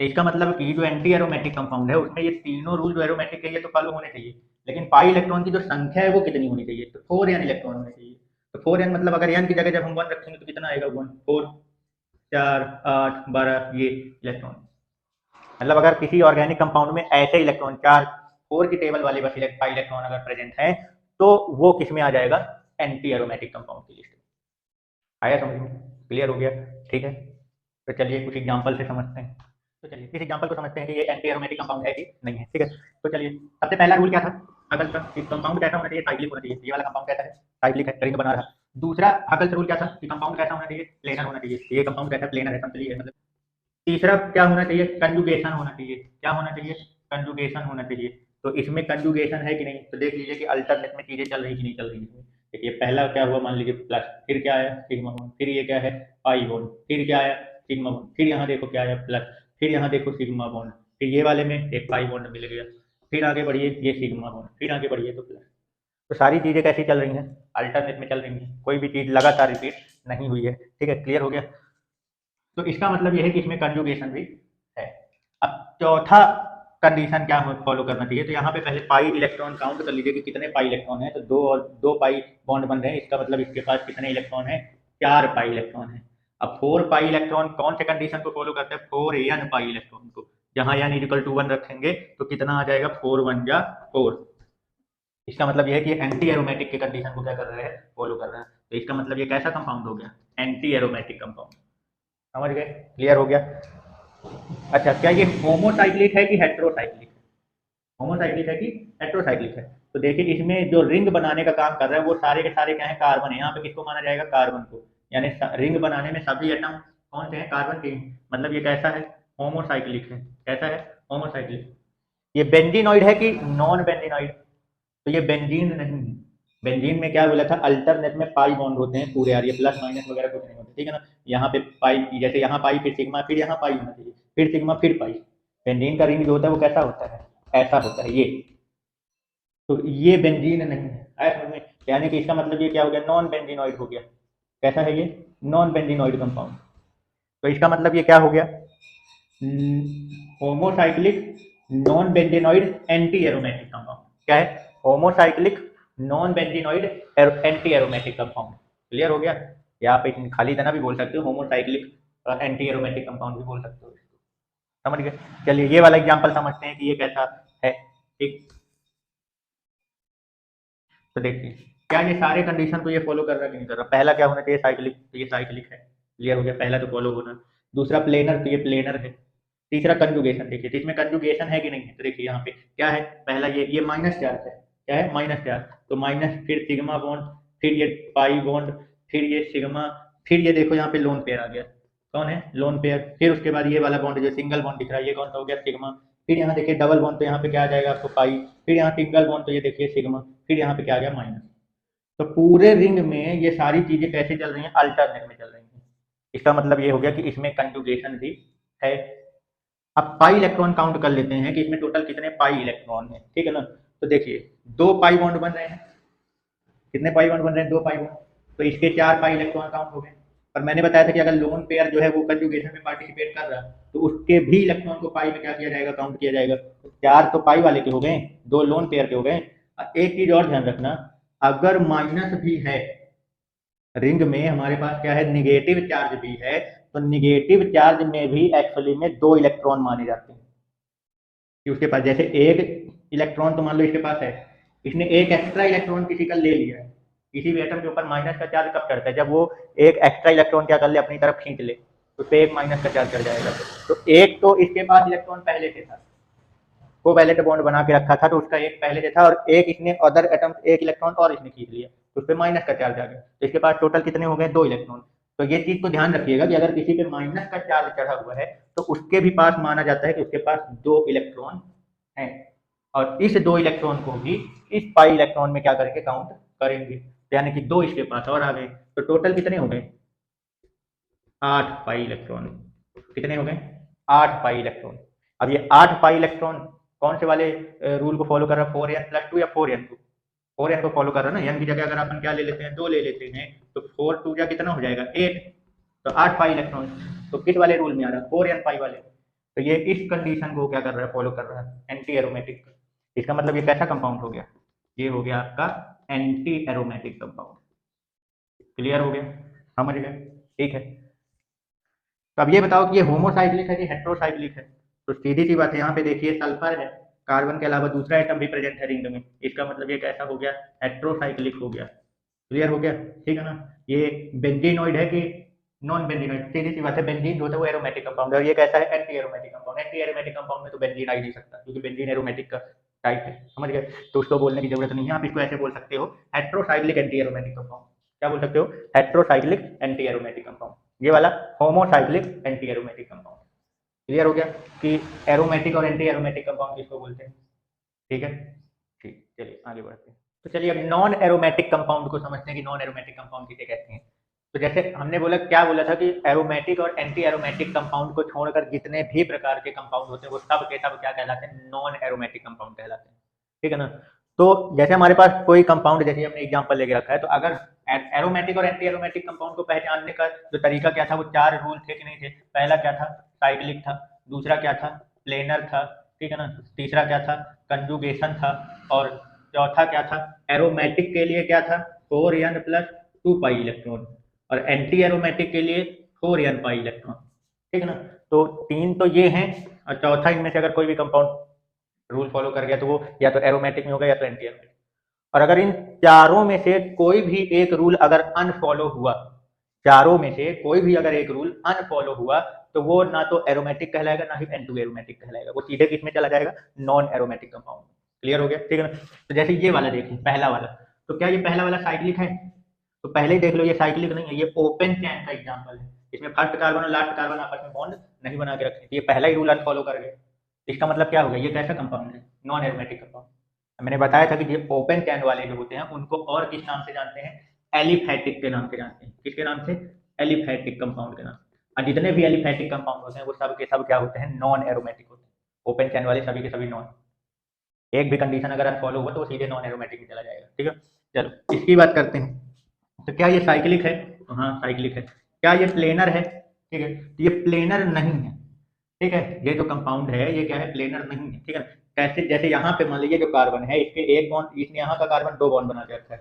तो इसका मतलब कि जो एंटी एरोमेटिक कंपाउंड है उसमें ये तीनों रूल जो एरोमेटिक है ये तो फॉलो होने चाहिए, लेकिन पाई इलेक्ट्रॉन की जो संख्या है वो कितनी होनी चाहिए, तो 4n इलेक्ट्रॉन होने चाहिए। तो 4n मतलब अगर n की जगह जब हम 1 रखेंगे तो कितना आएगा, 1, 4, 4, 8, 12 ये इलेक्ट्रॉन। मतलब अगर किसी ऑर्गेनिक कंपाउंड में ऐसे इलेक्ट्रॉन 4, 4 की टेबल वाले बस पाई इलेक्ट्रॉन अगर प्रेजेंट है तो वो किस में आ जाएगा, एंटी एरोमेटिक कंपाउंड की लिस्ट में। आया समझ में, क्लियर हो गया, ठीक है। तो चलिए कुछ एग्जाम्पल से समझते हैं। तो चलिए इस एग्जाम्पल को समझते हैं कि ये एंटी एरोमेटिक कंपाउंड है कि नहीं है, ठीक है। तो चलिए सबसे पहला रूल क्या था, हकल्स का, कि कंपाउंड कैसा होना चाहिए, साइक्लिक होना चाहिए, ये वाला कंपाउंड कैसा है, साइक्लिक है, रिंग बना रहा। दूसरा हकल्स रूल क्या था कि कंपाउंड कैसा होना चाहिए, प्लेनर होना चाहिए, ये कंपाउंड कैसा प्लेनर है, समतलीय है मतलब। तीसरा क्या होना चाहिए, कंजुगेशन होना चाहिए, क्या होना चाहिए, कंजुगेशन होना चाहिए। तो इसमें कंजुगेशन है कि नहीं, तो देख लीजिए कि अल्टरनेट में चीजें चल रही कि नहीं चल रही है। देखिए पहला क्या हुआ, मान लीजिए प्लस, फिर क्या आया सिग्मा बॉन्ड, फिर ये क्या है पाई बॉन्ड, फिर क्या आया सिग्मा बॉन्ड, फिर यहाँ देखो क्या आया प्लस, फिर यहाँ देखो सिग्मा बॉन्ड, फिर ये वाले में एक पाई बॉन्ड मिल गया, फिर आगे बढ़िए ये सिग्मा बॉन्ड, फिर आगे बढ़िए तो प्लस। तो सारी चीजें कैसी चल रही हैं, अल्टरनेट में चल रही हैं, कोई भी चीज लगातार रिपीट नहीं हुई है, ठीक है, क्लियर हो गया। तो इसका मतलब यह है कि इसमें कंजुगेशन भी है। अब चौथा कंडीशन क्या फॉलो करना चाहिए, तो यहाँ पे पहले पाई इलेक्ट्रॉन काउंट कर लीजिए कि कितने पाई इलेक्ट्रॉन है, तो 2 और 2 पाई बॉन्ड बन रहे हैं, इसका मतलब इसके पास कितने इलेक्ट्रॉन है, 4 पाई इलेक्ट्रॉन है। अब 4 पाई इलेक्ट्रॉन कौन से कंडीशन को फॉलो करते हैं, 4n पाई इलेक्ट्रॉन को, जहां n = 1 रखेंगे तो कितना आ जाएगा, 4 1 जा 4, इसका मतलब ये है कि एंटी एरोमेटिक के कंडीशन को क्या कर रहा है, फॉलो कर रहा है। तो इसका मतलब ये कैसा कंपाउंड हो गया, एंटी एरोमेटिक कंपाउंड। समझ गए, क्लियर हो गया। अच्छा, क्या ये होमोसाइक्लिक है कि हेट्रोसाइक्लिक है? होमोसाइक्लिक है कि हेट्रोसाइक्लिक है? तो देखिए इसमें जो रिंग बनाने का काम कर रहा है वो सारे के सारे क्या है, कार्बन है। यहाँ पे किसको माना जाएगा, कार्बन को। यानी रिंग बनाने में सभी एटम कौन से हैं, कार्बन के। मतलब ये कैसा है, होमोसाइक्लिक है। कैसा है, होमोसाइक्लिक। ये बेंजीनॉइड है कि नॉन बेंजीनॉइड? तो ये बेंजीन नहीं है। बेंजीन में क्या बोला था, अल्टरनेट में पाई बॉन्ड होते हैं पूरे यार, ये प्लस माइनस वगैरह कुछ नहीं होते, ठीक है ना। यहाँ पे पाई, जैसे यहाँ पाई फिर सिग्मा फिर यहाँ पाई होना चाहिए, फिर सिग्मा फिर पाई। बेंजीन का रिंग जो होता है वो कैसा होता है, ऐसा होता है ये। तो ये बेंजीन नहीं है, आया समझ में। यानी कि इसका मतलब ये क्या हो गया, नॉन बेंजीनॉइड हो गया। कैसा है ये, नॉन बेंजीनॉइड कंपाउंड। तो इसका मतलब ये क्या हो गया, homocyclic non benzenoid anti aromatic compound. क्या है, homocyclic non benzenoid anti aromatic compound. Clear हो गया। या आप एक खाली तरह भी बोल सकते हो, होमोसाइक्लिक एंटी एरोमेटिक कंपाउंड भी बोल सकते हो। समझ गए। चलिए ये वाला एग्जांपल समझते हैं कि ये कैसा है। ठीक, तो देखिए क्या ये सारे कंडीशन को ये फॉलो कर रहा है कि नहीं कर रहा। पहला क्या होना चाहिए, साइक्लिक, तो ये साइक्लिक है। क्लियर हो गया, पहला तो फॉलो होना। दूसरा प्लेनर, तो ये प्लेनर है। तीसरा कंजुगेशन, देखिए तो इसमें कंजुगेशन है कि नहीं है। तो देखिए यहाँ पे क्या है, पहला ये माइनस चार्ज है। क्या है, माइनस चार्ज। तो माइनस, फिर सिग्मा बॉन्ड, फिर ये पाई बॉन्ड, फिर ये सिग्मा, फिर ये देखो यहाँ पे लोन पेयर आ गया। कौन है, लोन पेयर। फिर उसके बाद ये वाला बॉन्ड जो सिंगल बॉन्ड दिख रहा है, ये कौन सा हो गया, सिग्मा। फिर यहाँ देखिए डबल बॉन्ड, तो यहाँ पे क्या आ जाएगा आपको, पाई। फिर यहाँ सिंगल बॉन्ड, तो ये देखिए सिग्मा। फिर यहाँ पे क्या आ गया, माइनस। तो पूरे रिंग में ये सारी चीजें कैसे चल रही हैं, अल्टरनेट में चल रही हैं। इसका मतलब ये हो गया कि इसमें कंजुगेशन भी है। अब पाई इलेक्ट्रॉन काउंट कर लेते हैं कि इसमें टोटल कितने पाई इलेक्ट्रॉन है, ठीक है ना। तो देखिए दो पाई बॉन्ड बन रहे हैं। कितने पाई बॉन्ड बन रहे हैं, दो पाई बॉन्ड। तो इसके चार पाई इलेक्ट्रॉन काउंट हो गए। और मैंने बताया था कि अगर लोन पेयर जो है वो कंजुगेशन में पार्टिसिपेट कर रहा है तो उसके भी इलेक्ट्रॉन को पाई में क्या किया जाएगा, काउंट किया जाएगा। तो चार तो पाई वाले के हो गए, दो लोन पेयर के हो गए। एक चीज और ध्यान रखना, अगर माइनस भी है रिंग में, हमारे पास क्या है, निगेटिव चार्ज भी है, तो निगेटिव चार्ज में भी एक्चुअली में दो इलेक्ट्रॉन माने जाते हैं। कि उसके पास जैसे एक इलेक्ट्रॉन तो मान लो इसके पास है, इसने एक एक्स्ट्रा इलेक्ट्रॉन किसी का ले लिया है। किसी भी एटम के ऊपर माइनस का चार्ज कब चढ़ता है, जब वो एक एक्स्ट्रा इलेक्ट्रॉन क्या कर ले, अपनी तरफ खींच ले, तो उस पर एक माइनस का चार्ज चढ़ जाएगा। तो एक तो इसके पास इलेक्ट्रॉन पहले से था, को वैलेंट बॉन्ड बना के रखा था, तो उसका एक पहले से था, और एक इसने अदर एटम एक इलेक्ट्रॉन और इसने खींच लिया, तो उस पर माइनस का चार्ज आ गया। तो इसके पास टोटल कितने हो गए, दो इलेक्ट्रॉन। तो ये चीज को ध्यान रखिएगा कि अगर किसी पे माइनस का चार्ज चढ़ा हुआ है तो उसके भी पास माना जाता है कि उसके पास दो इलेक्ट्रॉन है। और इस दो इलेक्ट्रॉन को भी इस पाई इलेक्ट्रॉन में क्या करके काउंट करेंगे। तो यानी कि दो इसके पास और आ गए, तो टोटल कितने हो गए, आठ पाई इलेक्ट्रॉन। कितने हो गए, आठ पाई इलेक्ट्रॉन। अब ये आठ पाई इलेक्ट्रॉन कौन से वाले रूल को फॉलो कर रहा है, 4n+2 या 4n2? 4n को फॉलो कर रहा है ना। n की जगह अगर अपन क्या ले लेते हैं, दो ले लेते हैं, तो 4 2 या कितना हो जाएगा, 8। तो आठ पाई इलेक्ट्रॉन। तो किस वाले रूल में आ रहा है, 4n पाई वाले। तो ये इस कंडीशन को क्या कर रहा है, फॉलो कर रहा है, एंटी एरोमेटिक। इसका मतलब ये कैसा कंपाउंड हो गया, ये हो गया आपका एंटी एरोमेटिक कंपाउंड। क्लियर हो गया, समझ गए, ठीक है। तो अब ये बताओ कि ये होमोसाइक्लिक है कि हेट्रोसाइक्लिक है। तो सीधी सी बात है, यहाँ पे देखिए सल्फर है, कार्बन के अलावा दूसरा एटम भी प्रेजेंट है रिंग में। इसका मतलब ये कैसा हो गया, हेट्रोसाइक्लिक हो गया। क्लियर हो गया, ठीक है ना। ये बेंजीनॉइड है कि नॉन बेंजीनॉइड, सीधी सी बात है, बेंजीन जो होता है वो एरोमेटिक कंपाउंड है, और ये कैसा है, anti aromatic compound. Anti aromatic compound में तो बेंजीन आ ही नहीं सकता, क्योंकि बेंजीन एरोमेटिक का टाइप है। समझ गए, तो उसको बोलने की जरूरत नहीं है। आप इसको ऐसे बोल सकते हो, हेट्रोसाइक्लिक एंटी एरोमेटिक कंपाउंड। क्या बोल सकते हो, हेट्रोसाइक्लिक एंटी एरोमेटिक कंपाउंड। ये वाला homocyclic anti aromatic compound. Clear हो गया कि एरोमेटिक और एंटी एरोमेटिक कंपाउंड किसको बोलते हैं, ठीक है। ठीक, चलिए आगे बढ़ते हैं। तो चलिए अब नॉन एरोमेटिक कंपाउंड को समझते हैं कि नॉन एरोमेटिक कंपाउंड किसे कहते हैं। तो जैसे हमने बोला, क्या बोला था कि एरोमेटिक और एंटी एरोमेटिक कंपाउंड को छोड़कर जितने भी प्रकार के कंपाउंड होते हैं वो सब के सब क्या कहलाते हैं, नॉन एरोमेटिक कंपाउंड कहलाते हैं, ठीक है ना। तो जैसे हमारे पास कोई कंपाउंड, जैसे हमने एग्जांपल लेके रखा है, तो अगर एरोमेटिक और एंटी एरोमेटिक कंपाउंड को पहचानने का जो तरीका क्या था, वो चार रूल थे कि नहीं थे। पहला क्या था, साइक्लिक था। दूसरा क्या था, प्लेनर था, ठीक है ना। तीसरा क्या था, कंजुगेशन था। और चौथा क्या था, एरोमेटिक के लिए क्या था, 4n+2 पाई इलेक्ट्रॉन। और एंटी एरोमेटिक के लिए 4n पाई इलेक्ट्रॉन, ठीक है ना। तो तीन तो ये हैं, और चौथा इनमें से अगर कोई भी कंपाउंड रूल फॉलो कर गया तो वो या तो एरोमेटिक में होगा या तो एंटी एरोमेटिक। और अगर इन चारों में से कोई भी एक रूल अगर अनफॉलो हुआ, चारों में से कोई भी अगर एक रूल अनफॉलो हुआ, तो वो ना तो एरोमेटिक कहलाएगा ना ही एंटू एरोमेटिक कहलाएगा, वो सीधे किसमें चला जाएगा, नॉन एरोमेटिक कंपाउंड। क्लियर हो गया, ठीक है ना। तो जैसे ये वाला देखिए, पहला वाला, तो क्या ये पहला वाला साइक्लिक है? तो पहले ही देख लो ये साइक्लिक नहीं है, ये ओपन चैन का एग्जांपल है। इसमें फर्स्ट कार्बन और लास्ट कार्बन आपस में बॉन्ड नहीं बना के रखे, तो ये पहला ही रूल अनफॉलो कर गए। इसका मतलब क्या हो गया, ये कैसा कंपाउंड है, नॉन एरोमेटिक कंपाउंड। मैंने बताया था कि ये ओपन चैन वाले जो होते हैं उनको और किस नाम से जानते हैं, एलिफैटिक के नाम से जानते हैं। किसके नाम से, एलिफैटिक कंपाउंड के नाम से। और जितने भी एलिफैटिक कंपाउंड होते हैं वो सब के सब क्या होते हैं, नॉन एरोमेटिक होते हैं। ओपन चैन वाले सभी के सभी नॉन, एक भी कंडीशन अगर अनफॉलो हुआ तो वो सीधे नॉन एरोमेटिक में चला जाएगा, ठीक है। चलो इसकी बात करते हैं। तो क्या ये साइक्लिक है, तो हाँ साइक्लिक है। क्या ये प्लेनर है, ठीक है, तो ये प्लेनर नहीं है, ठीक है। ये जो कंपाउंड है ये क्या है, प्लेनर नहीं है, ठीक है। कैसे, जैसे यहाँ पे मान लीजिए जो कार्बन है इसके एक बॉन्ड, इसने यहाँ का कार्बन दो बॉन्ड बना के रखा है।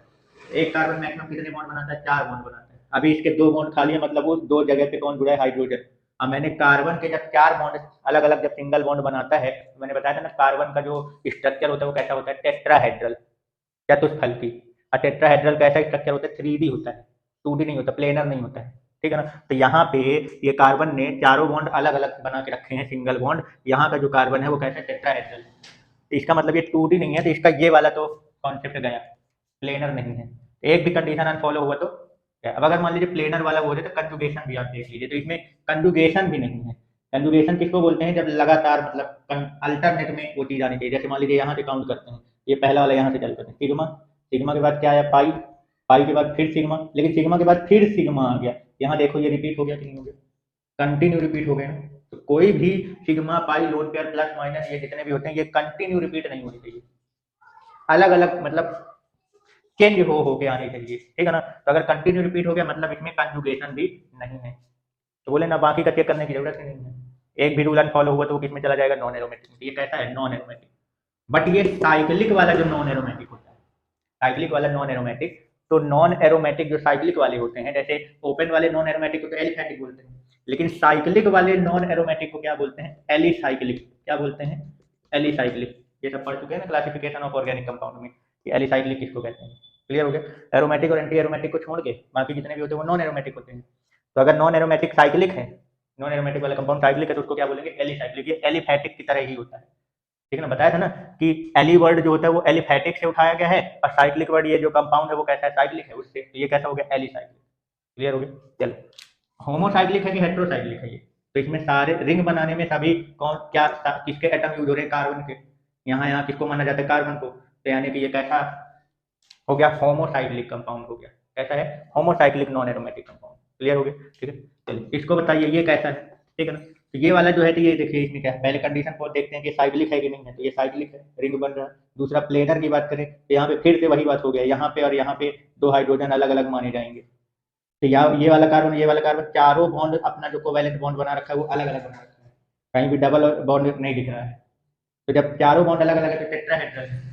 एक कार्बन मैक्सिमम कितने बॉन्ड बनाता है, चार बॉन्ड बनाता है। अभी इसके दो बॉन्ड खाली है, मतलब वो दो जगह पे कौन जुड़ा है, हाइड्रोजन। अब मैंने कार्बन के जब चार बॉन्ड अलग अलग जब सिंगल बॉन्ड बनाता है, तो मैंने बताया था ना कार्बन का जो स्ट्रक्चर होता है वो कैसा होता है, टेट्राहेड्रल, चतुष्फलकी। और टेट्राहेड्रल कैसा स्ट्रक्चर होता है, 3D होता है, 2D नहीं होता, प्लेनर नहीं होता है, ठीक है ना। तो यहाँ पे ये कार्बन ने चारों बॉन्ड अलग अलग बना के रखे हैं, सिंगल बॉन्ड। यहाँ का जो कार्बन है वो कैसा है, टेट्राहेड्रल। तो इसका मतलब ये 2D नहीं है, तो इसका ये वाला तो कॉन्सेप्ट गया, प्लेनर नहीं है। एक भी कंडीशन अनफॉलो हुआ तो क्या, अब अगर मान लीजिए प्लेनर वाला हो जाए तो कंजुगेशन भी आप देख लीजिए, तो इसमें कंजुगेशन भी नहीं है। कंजुगेशन किसको बोलते हैं, जब लगातार मतलब अल्टरनेट में वो चीज आनी चाहिए। जैसे मान लीजिए यहाँ से काउंट करते हैं, ये पहला वाला यहाँ से चल करते हैं, सिग्मा, सिग्मा के बाद क्या आया, पाई, पाई के बाद फिर सिग्मा, लेकिन सिग्मा के बाद फिर सिग्मा आ गया। यहाँ देखो ये रिपीट हो गया कि नहीं हो गया, कंटिन्यू रिपीट हो गया ना। तो कोई भी सिग्मा, पाई, लोन पेयर, प्लस माइनस, ये जितने भी होते हैं ये कंटिन्यू रिपीट नहीं होनी चाहिए, अलग अलग मतलब चेंज हो के आनी चाहिए, ठीक है ना। तो अगर कंटिन्यू रिपीट हो गया मतलब इसमें कंजुगेशन भी नहीं है। तो बोले ना बाकी का चेक करने की जरूरत ही नहीं है। एक भी रूल अनफॉलो हुआ तो वो किसमें चला जाएगा, नॉन एरोमेटिक। ये कैसा है, नॉन एरोमेटिक। बट ये साइक्लिक वाला जो नॉन एरोमेटिक होता है, साइक्लिक वाला नॉन एरोमेटिक, तो नॉन एरोमेटिक जो साइक्लिक वाले होते हैं, जैसे ओपन वाले नॉन एरोमेटिक को तो एलिफैटिक बोलते हैं, लेकिन साइक्लिक वाले नॉन एरोमेटिक को क्या बोलते हैं, एलिसाइक्लिक। क्या बोलते हैं, एलिसाइक्लिक। ये सब पढ़ चुके हैं ना क्लासिफिकेशन ऑफ ऑर्गेनिक कंपाउंड में, कि एलिसाइक्लिक किसको कहते हैं। क्लियर हो गया। एरोमेटिक और एंटी एरोमेटिक को छोड़ के बाकी जितने भी होते हैं वो नॉन एरोमेटिक होते हैं। तो अगर नॉन एरोमेटिक साइक्लिक है, नॉन एरोमेटिक वाला कंपाउंड साइक्लिक है, तो उसको क्या बोलेंगे, एलिसाइक्लिक। ये एलिफैटिक की तरह ही होता है, ठीक है ना। बताया था ना कि एली वर्ड जो होता है वो एलिफैटिक से उठाया गया है, और साइक्लिक वर्ड ये जो कंपाउंड है वो कैसा है, साइक्लिक है उससे। तो ये कैसा हो गया, एलिसाइक्लिक। क्लियर हो गया। चलो होमोसाइक्लिक है कि हेट्रोसाइक्लिक है ये, तो इसमें सारे रिंग बनाने में सभी कौन क्या किसके एटम यूज हो रहे हैं, कार्बन के। यहाँ यहाँ किसको माना जाता है, कार्बन को। तो यानी कि ये कैसा हो गया, होमोसाइक्लिक कंपाउंड हो गया। कैसा है, homocyclic non aromatic compound. Clear हो गया, ठीक है। चलिए इसको बताइए ये कैसा है, ठीक है ना। तो ये वाला जो है, तो ये देखिए इसमें क्या है, पहले कंडीशन को देखते हैं कि साइक्लिक है कि नहीं है। तो ये साइक्लिक है, रिंग बन रहा है। दूसरा प्लेनर की बात करें तो यहाँ पे फिर से वही बात हो गया, यहाँ पे और यहाँ पे दो हाइड्रोजन अलग अलग माने जाएंगे। तो यहाँ ये वाला कार्बन, ये वाला कार्बन, चारों बॉन्ड अपना जो कोवैलेंट बॉन्ड बना रखा है वो अलग अलग बना रखा है, कहीं भी डबल बॉन्ड नहीं दिख रहा है। तो जब चारों बॉन्ड अलग अलग है तो टेट्राहेड्रल है।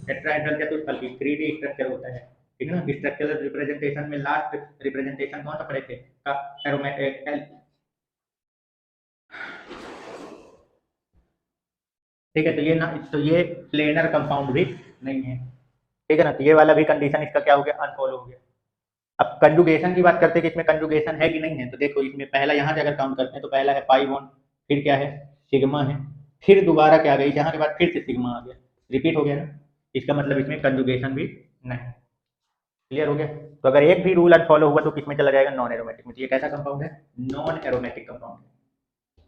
टेट्राहेड्रल चतुष्फलकी 3D स्ट्रक्चर होता है, ठीक है ना। स्ट्रक्चरल रिप्रेजेंटेशन में लास्ट रिप्रेजेंटेशन कौन सा पढ़े थे, का एरोमेटिक, ठीक है। तो ये ना, तो ये प्लेनर कंपाउंड भी नहीं है, ठीक है ना। तो ये वाला भी कंडीशन इसका क्या हो गया, अनफॉलो हो गया। अब कंजुगेशन की बात करते हैं कि इसमें कंजुगेशन है कि नहीं है। तो देखो इसमें पहला यहाँ से अगर काउंट करते हैं तो पहला है पाई बॉन्ड, फिर क्या है, सिग्मा है, फिर दोबारा क्या गई, यहाँ के बाद फिर से सिग्मा आ गया, रिपीट हो गया ना। इसका मतलब इसमें कंजुगेशन भी नहीं। क्लियर हो गया। तो अगर एक भी रूल अनफॉलो हुआ तो किसमें चला जाएगा, नॉन एरोमेटिक में। ये कैसा कंपाउंड है, नॉन एरोमेटिक कंपाउंड है।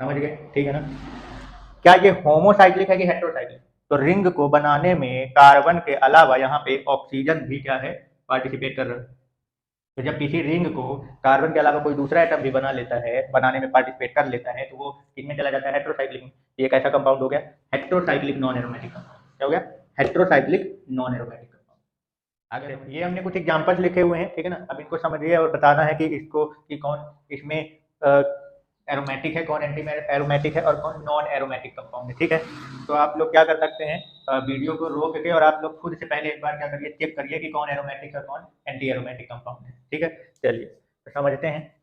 समझ गए, ठीक है ना। क्या ये होमोसाइक्लिक है कि हेट्रोसाइक्लिक। तो रिंग को बनाने में कार्बन के अलावा यहाँ पे ऑक्सीजन भी क्या है, पार्टिसिपेट कर रहा है। तो जब किसी रिंग को कार्बन के अलावा कोई दूसरा एटम भी बना लेता है, बनाने में पार्टिसिपेट कर लेता है, तो वो किसमें चला जाता है, हेट्रोसाइक्लिक में। ये कैसा कंपाउंड हो गया, हेट्रोसाइक्लिक नॉन एरोमेटिक कंपाउंड। क्या हो गया, हेट्रोसाइक्लिक नॉन एरोमेटिक कंपाउंड। आगे ये हमने कुछ एग्जांपल्स लिखे हुए हैं, ठीक है ना। अब इनको समझिए और बताना है कि इसको कि कौन इसमें एरोमेटिक है, कौन एंटी एरोमेटिक है, और कौन नॉन एरोमेटिक कंपाउंड है, ठीक है। तो आप लोग क्या कर सकते हैं, वीडियो को रोक के और आप लोग खुद से पहले एक बार क्या करिए, चेक करिए कि कौन एरोमेटिक है, कौन एंटी एरोमेटिक कंपाउंड है, ठीक है। चलिए तो समझते हैं।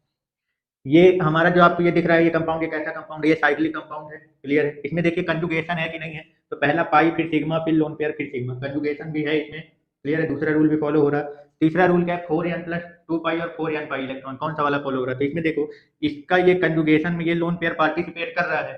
ये हमारा जो आपको ये दिख रहा है, ये कंपाउंड, ये कैसा कंपाउंड है, ये साइक्लिक कंपाउंड है। क्लियर है। इसमें देखिए कंजुगेशन है कि नहीं है। तो पहला पाई, फिर सिग्मा, फिर लोन पेयर, फिर सिग्मा, कंजुगेशन भी है इसमें, क्लियर है, दूसरा रूल भी फॉलो हो रहा है। तीसरा रूल क्या है, 4n प्लस 2 पाई और 4n पाई इलेक्ट्रॉन, कौन सा वाला फॉलो हो रहा है? तो इसमें देखो, इसका ये कंजुगेशन में ये लोन पेयर पार्टिसिपेट कर रहा है,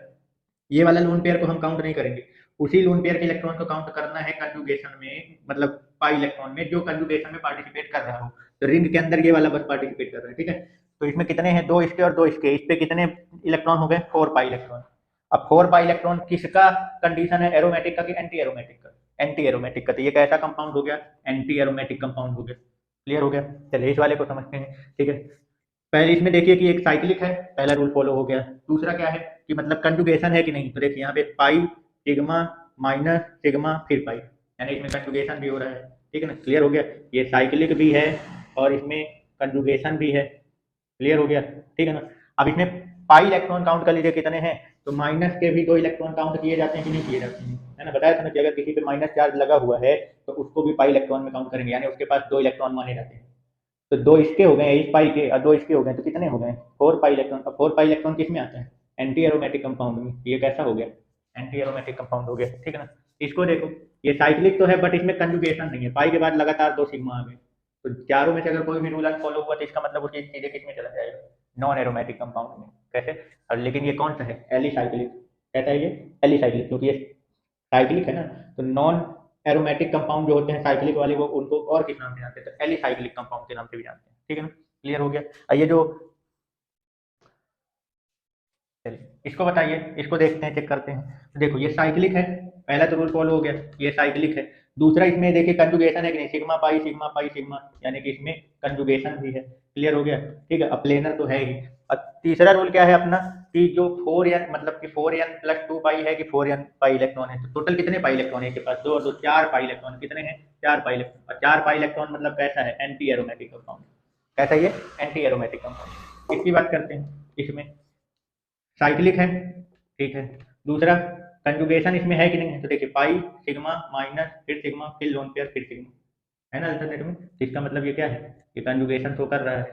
ये वाला लोन पेयर को हम काउंट नहीं करेंगे, उसी लोन पेयर के इलेक्ट्रॉन को काउंट करना है कंजुगेशन में, मतलब पाई इलेक्ट्रॉन में जो कंजुगेशन में पार्टिसिपेट कर रहा हो। तो रिंग के अंदर ये वाला बस पार्टिसिपेट कर रहा है, ठीक है। तो इसमें कितने हैं, दो इसके और दो इसके, इस पे कितने इलेक्ट्रॉन हो गए, 4 पाई इलेक्ट्रॉन। अब 4 पाई इलेक्ट्रॉन किसका कंडीशन है, एरोमेटिक का कि एंटी एरोमेटिक का? एंटी एरोमेटिक का। तो ये कैसा कंपाउंड हो गया, एंटी एरोमेटिक कंपाउंड हो गया। क्लियर हो गया, चलिए इस वाले को समझते हैं, ठीक है। पहले इसमें देखिए कि एक साइक्लिक है, पहला रूल फॉलो हो गया। दूसरा क्या है कि मतलब कंजुगेशन है कि नहीं, तो देखिए यहाँ पे पाई सिग्मा माइनस सिग्मा फिर पाई, यानी इसमें कंजुगेशन भी हो रहा है, ठीक है ना। क्लियर हो गया, ये साइक्लिक भी है और इसमें कंजुगेशन भी है। क्लियर हो गया, ठीक है ना। अब इसमें पाई इलेक्ट्रॉन काउंट कर लीजिए कितने हैं, तो माइनस के भी 2 इलेक्ट्रॉन काउंट किए जाते हैं कि नहीं किए जाते हैं, है ना। बताया था ना कि अगर किसी पे माइनस चार्ज लगा हुआ है तो उसको भी पाई इलेक्ट्रॉन में काउंट करेंगे, यानी उसके पास 2 इलेक्ट्रॉन माने जाते हैं। तो 2 इसके हो गए, इस पाई के, और 2 इसके हो गए, तो कितने हो गए, 4 पाई इलेक्ट्रॉन। अब 4 पाई इलेक्ट्रॉन किस में आता है, एंटी एरोमेटिक कंपाउंड में। ये कैसा हो गया, एंटी एरोमेटिक कंपाउंड हो गया, ठीक है ना। इसको देखो, ये साइक्लिक तो है बट इसमें कंजुगेशन नहीं है, पाई के बाद लगातार 2 सिग्मा आ गए, तो चारों में से अगर कोई भी रूल अनफॉलो हुआ तो इसका मतलब उसकी चीजें किस में चला जाएगा, नॉन एरोमेटिक कंपाउंड में। कैसे, और लेकिन ये कौन सा है, एलिसाइक्लिक। कैसा है ये, एलिसाइक्लिक, क्योंकि ये साइक्लिक है ना। तो नॉन एरोमेटिक कंपाउंड जो होते हैं साइक्लिक वाले, वो उनको और किस नाम से जानते हैं, तो एलिसाइक्लिक कंपाउंड के नाम से भी जानते हैं, ठीक है ना। क्लियर हो गया। और ये जो, चलिए इसको बताइए, इसको देखते हैं, चेक करते हैं। तो देखो ये साइक्लिक है, पहला तो रूल फॉलो हो गया, ये साइक्लिक है। दूसरा इसमें देखिए कंजुगेशन है कि नहीं, sigma pi sigma pi sigma, यानी कि इसमें कंजुगेशन भी है। क्लियर हो गया, ठीक है। अब प्लेनर तो है ही। और तीसरा रूल क्या है अपना, कि जो 4n मतलब कि 4n प्लस 2 पाई है कि 4n पाई इलेक्ट्रॉन है, तो टोटल कितने पाई इलेक्ट्रॉन है इसके पास, 2 और 2 4 पाई इलेक्ट्रॉन, कितने हैं, 4 पाई इलेक्ट्रॉन। और 4 पाई इलेक्ट्रॉन मतलब कैसा है, एंटी एरोमेटिक कंपाउंड। कैसा ये, एंटी एरोमेटिक कंपाउंड। इसकी बात करते हैं, इसमें साइक्लिक है, ठीक है। दूसरा कंजुगेशन इसमें है कि नहीं है, तो देखिए पाई सिग्मा माइनस फिर सिग्मा फिर लोन पेयर फिर सिग्मा, है ना अल्टरनेट में। तो इसका मतलब ये क्या है, ये कंजुगेशन तो कर रहा है,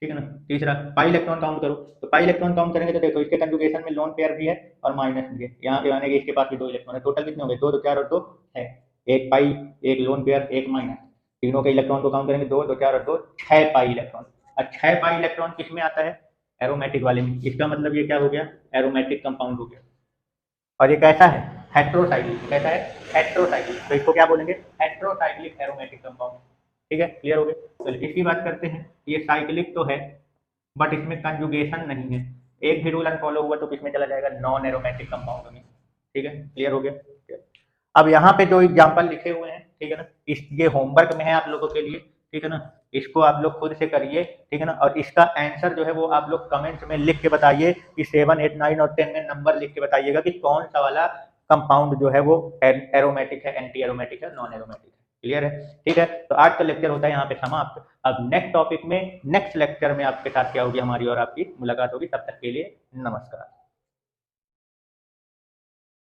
ठीक है ना। तीसरा पाई इलेक्ट्रॉन काउंट करो, तो पाई इलेक्ट्रॉन काउंट करेंगे तो देखो इसके कंजुगेशन में लोन पेयर भी है और माइनस भी है, यहाँ पे यानी कि इसके पास भी 2 इलेक्ट्रॉन है। टोटल कितने हो गए, 2 2 4 और 2 है, एक पाई एक लोन पेयर एक माइनस, तीनों के इलेक्ट्रॉन को काउंट करेंगे, 2 2 4 और 2 6 पाई इलेक्ट्रॉन। और 6 पाई इलेक्ट्रॉन किस में आता है, एरोमेटिक वाले में। इसका मतलब ये क्या हो गया, एरोमेटिक कंपाउंड हो गया। और ये कैसा है, हेट्रोसाइक्लिक। कैसा है, हेट्रोसाइक्लिक। तो इसको क्या बोलेंगे, हेट्रोसाइक्लिक एरोमेटिक कंपाउंड, ठीक है। क्लियर हो गया। तो इसकी बात करते हैं, ये साइक्लिक तो है बट इसमें कंजुगेशन नहीं है, एक भी रूल अनफॉलो हुआ तो किसमें चला जाएगा, नॉन एरोमेटिक कंपाउंड में, ठीक है। क्लियर हो गया। अब यहाँ पे जो एग्जाम्पल लिखे हुए हैं, ठीक है ना, इस ये होमवर्क में है आप लोगों के लिए, ठीक है ना। इसको आप लोग खुद से करिए, ठीक है ना। और इसका आंसर जो है वो आप लोग कमेंट्स में लिख के बताइए कि 7 8 9 और 10 में नंबर लिख के बताइएगा कि कौन सा वाला कंपाउंड जो है वो एरोमेटिक है, एंटी एरोमेटिक है, नॉन एरोमेटिक है। क्लियर है, ठीक है। तो आज का लेक्चर होता है यहाँ पे समाप्त। अब नेक्स्ट टॉपिक में नेक्स्ट लेक्चर में आपके साथ क्या होगी, हमारी और आपकी मुलाकात होगी। तब तक के लिए नमस्कार।